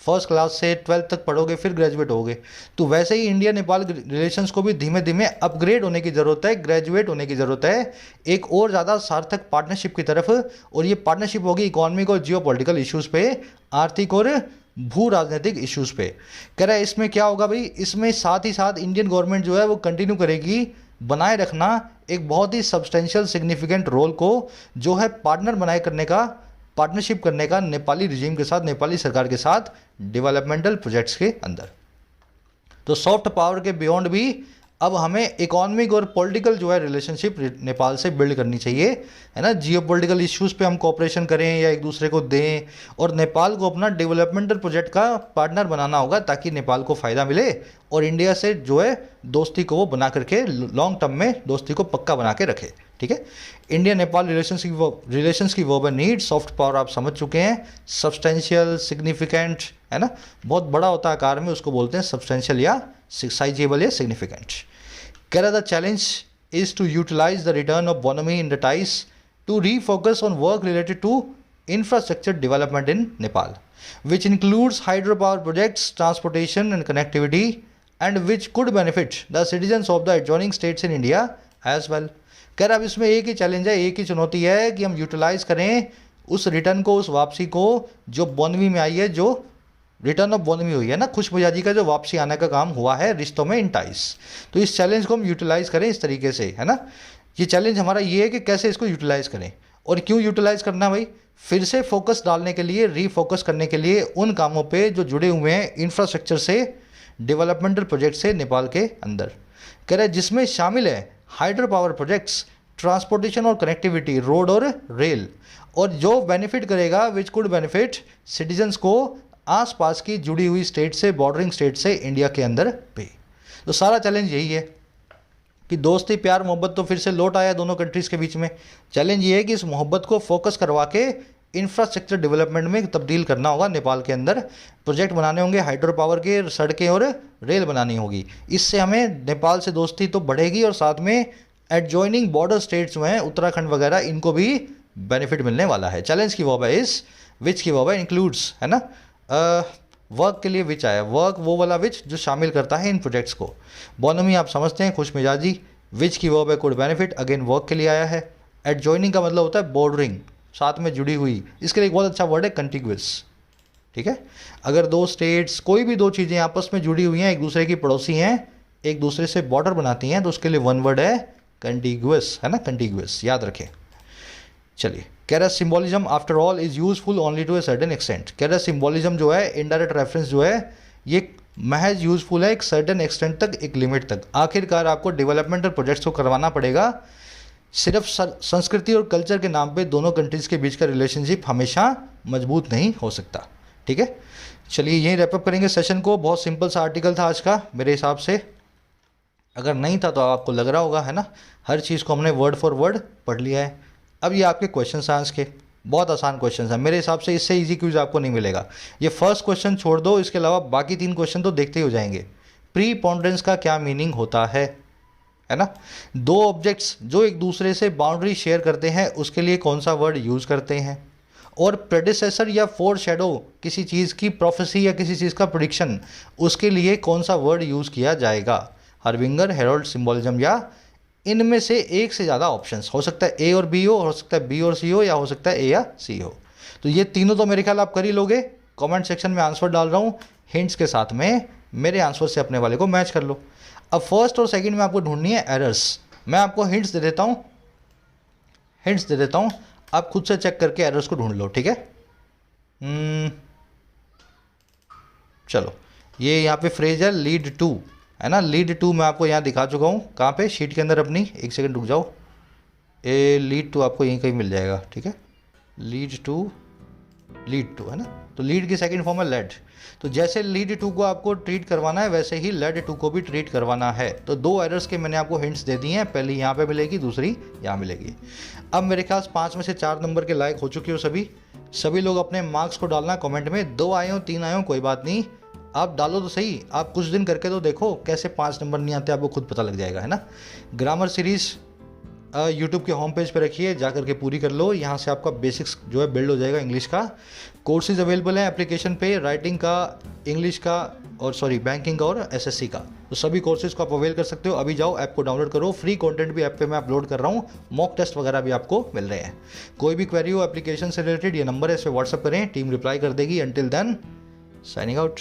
फर्स्ट क्लास से 12th तक पढ़ोगे फिर ग्रेजुएट होगे, तो वैसे ही इंडिया नेपाल रिलेशंस को भी धीमे धीमे अपग्रेड होने की ज़रूरत है, ग्रेजुएट होने की ज़रूरत है एक और ज़्यादा सार्थक पार्टनरशिप की तरफ। और ये पार्टनरशिप होगी इकोनॉमिक और जियो पॉलिटिकल इशूज़ पे, आर्थिक और भू राजनीतिक इश्यूज़ पे। कह रहा है इसमें क्या होगा भाई, इसमें साथ ही साथ इंडियन गवर्नमेंट जो है वो कंटिन्यू करेगी बनाए रखना एक बहुत ही सब्सटेंशियल सिग्निफिकेंट रोल को, जो है पार्टनर बनाए करने का, पार्टनरशिप करने का नेपाली रिजीम के साथ, नेपाली सरकार के साथ डेवलपमेंटल प्रोजेक्ट्स के अंदर। तो सॉफ्ट पावर के बियॉन्ड भी अब हमें इकोनॉमिक और पॉलिटिकल जो है रिलेशनशिप नेपाल से बिल्ड करनी चाहिए, है ना। जियो पॉलिटिकल इश्यूज़ पे हम कोऑपरेशन करें या एक दूसरे को दें, और नेपाल को अपना डेवलपमेंटल प्रोजेक्ट का पार्टनर बनाना होगा ताकि नेपाल को फ़ायदा मिले और इंडिया से जो है दोस्ती को वो बना करके लॉन्ग टर्म में दोस्ती को पक्का बना के रखे, ठीक है। इंडिया नेपाल रिलेशंस की वर्ब नीड, सॉफ्ट पावर आप समझ चुके हैं, सब्सटेंशियल, सिग्निफिकेंट, है ना, बहुत बड़ा होता है आकार में, उसको बोलते हैं सब्सटेंशियल या साइजेबल या सिग्निफिकेंट। कह रहा था challenge is to utilise the return of bonhomie in the ties to refocus on work related to infrastructure development in Nepal, which includes hydropower projects, transportation and connectivity, and which could benefit the citizens of the adjoining states in India as well. कह रहा अब इसमें एक ही challenge है, एक ही चुनौती है कि हम यूटिलाइज करें उस रिटर्न को, उस वापसी को जो बोनवी में आई है, जो रिटर्न ऑफ बोनवी हुई है ना, खुश मिजाजी का जो वापसी आने का काम हुआ है रिश्तों में इन टाइस, तो इस चैलेंज को हम यूटिलाइज करें इस तरीके से, है ना। ये चैलेंज हमारा ये है कि कैसे इसको यूटिलाइज करें और क्यों यूटिलाइज करना भाई, फिर से फोकस डालने के लिए, रीफोकस करने के लिए उन कामों पे जो जुड़े हुए हैं इंफ्रास्ट्रक्चर से, डेवलपमेंटल प्रोजेक्ट से नेपाल के अंदर। कह रहे जिसमें शामिल है हाइड्रो पावर प्रोजेक्ट्स, ट्रांसपोर्टेशन और कनेक्टिविटी, रोड और रेल, और जो बेनिफिट करेगा विच कुड बेनिफिट सिटीजन्स को आसपास की जुड़ी हुई स्टेट से, बॉर्डरिंग स्टेट से इंडिया के अंदर पे। तो सारा चैलेंज यही है कि दोस्ती, प्यार, मोहब्बत तो फिर से लौट आया दोनों कंट्रीज़ के बीच में। चैलेंज ये है कि इस मोहब्बत को फोकस करवा के इंफ्रास्ट्रक्चर डेवलपमेंट में तब्दील करना होगा। नेपाल के अंदर प्रोजेक्ट बनाने होंगे, हाइड्रो पावर के, सड़कें और रेल बनानी होगी। इससे हमें नेपाल से दोस्ती तो बढ़ेगी और साथ में एडजॉइनिंग बॉर्डर स्टेट्स में उत्तराखंड वगैरह, इनको भी बेनिफिट मिलने वाला है। चैलेंज की वर्ब है इस, विच की वर्ब है इंक्लूड्स, है ना। वर्क के लिए विच आया, वर्क वो वाला विच जो शामिल करता है इन प्रोजेक्ट्स को। बोनोमी आप समझते हैं, खुश मिजाजी। विच की वर्ब है कुड बेनिफिट, अगेन वर्क के लिए आया है। एडजॉइनिंग का मतलब होता है बॉर्डरिंग, साथ में जुड़ी हुई। इसके लिए एक बहुत अच्छा वर्ड है कंटिग्यूअस, ठीक है। अगर दो स्टेट्स, कोई भी दो चीज़ें आपस में जुड़ी हुई हैं, एक दूसरे की पड़ोसी हैं, एक दूसरे से बॉर्डर बनाती हैं, तो उसके लिए वन वर्ड है कंटिग्यूअस, है ना, कंटिग्यूअस, याद रखें। चलिए, कह रहा symbolism after all is useful only to a certain extent. कह रहा सिंबोलिज्म जो है, इनडायरेक्ट रेफरेंस जो है, ये महज यूजफुल है एक सर्टेन एक्सटेंट तक, एक लिमिट तक। आखिरकार आपको डेवलपमेंटल प्रोजेक्ट्स को करवाना पड़ेगा। सिर्फ संस्कृति और कल्चर के नाम पे दोनों कंट्रीज़ के बीच का रिलेशनशिप हमेशा मजबूत नहीं हो सकता, ठीक है। चलिए यहीं रैपअप करेंगे सेशन को। बहुत सिंपल सा आर्टिकल था आज का मेरे हिसाब से, अगर नहीं था तो आपको लग रहा होगा, है ना। हर चीज़ को हमने वर्ड फॉर वर्ड पढ़ लिया है। अब ये आपके क्वेश्चन हैं आज के, बहुत आसान क्वेश्चन हैं मेरे हिसाब से, इससे इजी क्विज आपको नहीं मिलेगा। ये फर्स्ट क्वेश्चन छोड़ दो, इसके अलावा बाकी 3 क्वेश्चन तो देखते ही हो जाएंगे। प्रीपोंडेंस का क्या मीनिंग होता है ना। दो ऑब्जेक्ट्स जो एक दूसरे से बाउंड्री शेयर करते हैं उसके लिए कौन सा वर्ड यूज़ करते हैं, और प्रेडिसेसर या फोर शेडो, किसी चीज़ की प्रोफेसी या किसी चीज़ का प्रेडिक्शन, उसके लिए कौन सा वर्ड यूज़ किया जाएगा। हार्बिंगर, हेरोल्ड, सिंबोलिज्म, या इनमें से एक से ज़्यादा ऑप्शंस हो सकता है, ए और बी हो सकता है बी और सी हो, या हो सकता है ए या सी हो। तो ये तीनों तो मेरे ख्याल आप कर ही लोगे। कमेंट सेक्शन में आंसर डाल रहा हूँ, हिंट्स के साथ में मेरे आंसर से अपने वाले को मैच कर लो। अब फर्स्ट और सेकंड में आपको ढूंढनी है एरर्स। मैं आपको हिंट्स दे देता हूँ, आप खुद से चेक करके एरर्स को ढूंढ लो, ठीक है। चलो, ये यहाँ पे फ्रेज है लीड टू, है ना। लीड टू मैं आपको यहाँ दिखा चुका हूँ, कहाँ पे, शीट के अंदर अपनी। एक सेकंड रुक जाओ, ए लीड टू आपको यहीं कहीं मिल जाएगा, ठीक है। लीड टू, है ना। तो लीड की सेकंड फॉर्म है लेड। तो जैसे लीड टू को आपको ट्रीट करवाना है वैसे ही लेड टू को भी ट्रीट करवाना है। तो 2 एरर्स के मैंने आपको हिंट्स दे दिए हैं, पहली यहाँ पे मिलेगी, दूसरी यहाँ मिलेगी। अब मेरे ख्याल 5 में से 4 नंबर के लायक हो चुके हो सभी लोग अपने मार्क्स को डालना कमेंट में। 2 आए हो 3 आए हो कोई बात नहीं, आप डालो तो सही। आप कुछ दिन करके तो देखो कैसे 5 नंबर नहीं आते, आपको खुद पता लग जाएगा, है ना। ग्रामर सीरीज़ यूट्यूब के होम पेज पे रखिए, जा करके पूरी कर लो। यहाँ से आपका बेसिक्स जो है बिल्ड हो जाएगा इंग्लिश का। कोर्सेज अवेलेबल हैं एप्लीकेशन पे, राइटिंग का, इंग्लिश का, और बैंकिंग का और एसएससी का। तो सभी कोर्सेज को आप अवेल कर सकते हो। अभी जाओ, ऐप को डाउनलोड करो, फ्री कंटेंट भी ऐप पे मैं अपलोड कर रहा हूँ, मॉक टेस्ट वगैरह भी आपको मिल रहे हैं। कोई भी क्वेरी हो एप्लीकेशन से रिलेटेड, ये नंबर है, इस पर व्हाट्सअप करें, टीम रिप्लाई कर देगी। Until then, signing out.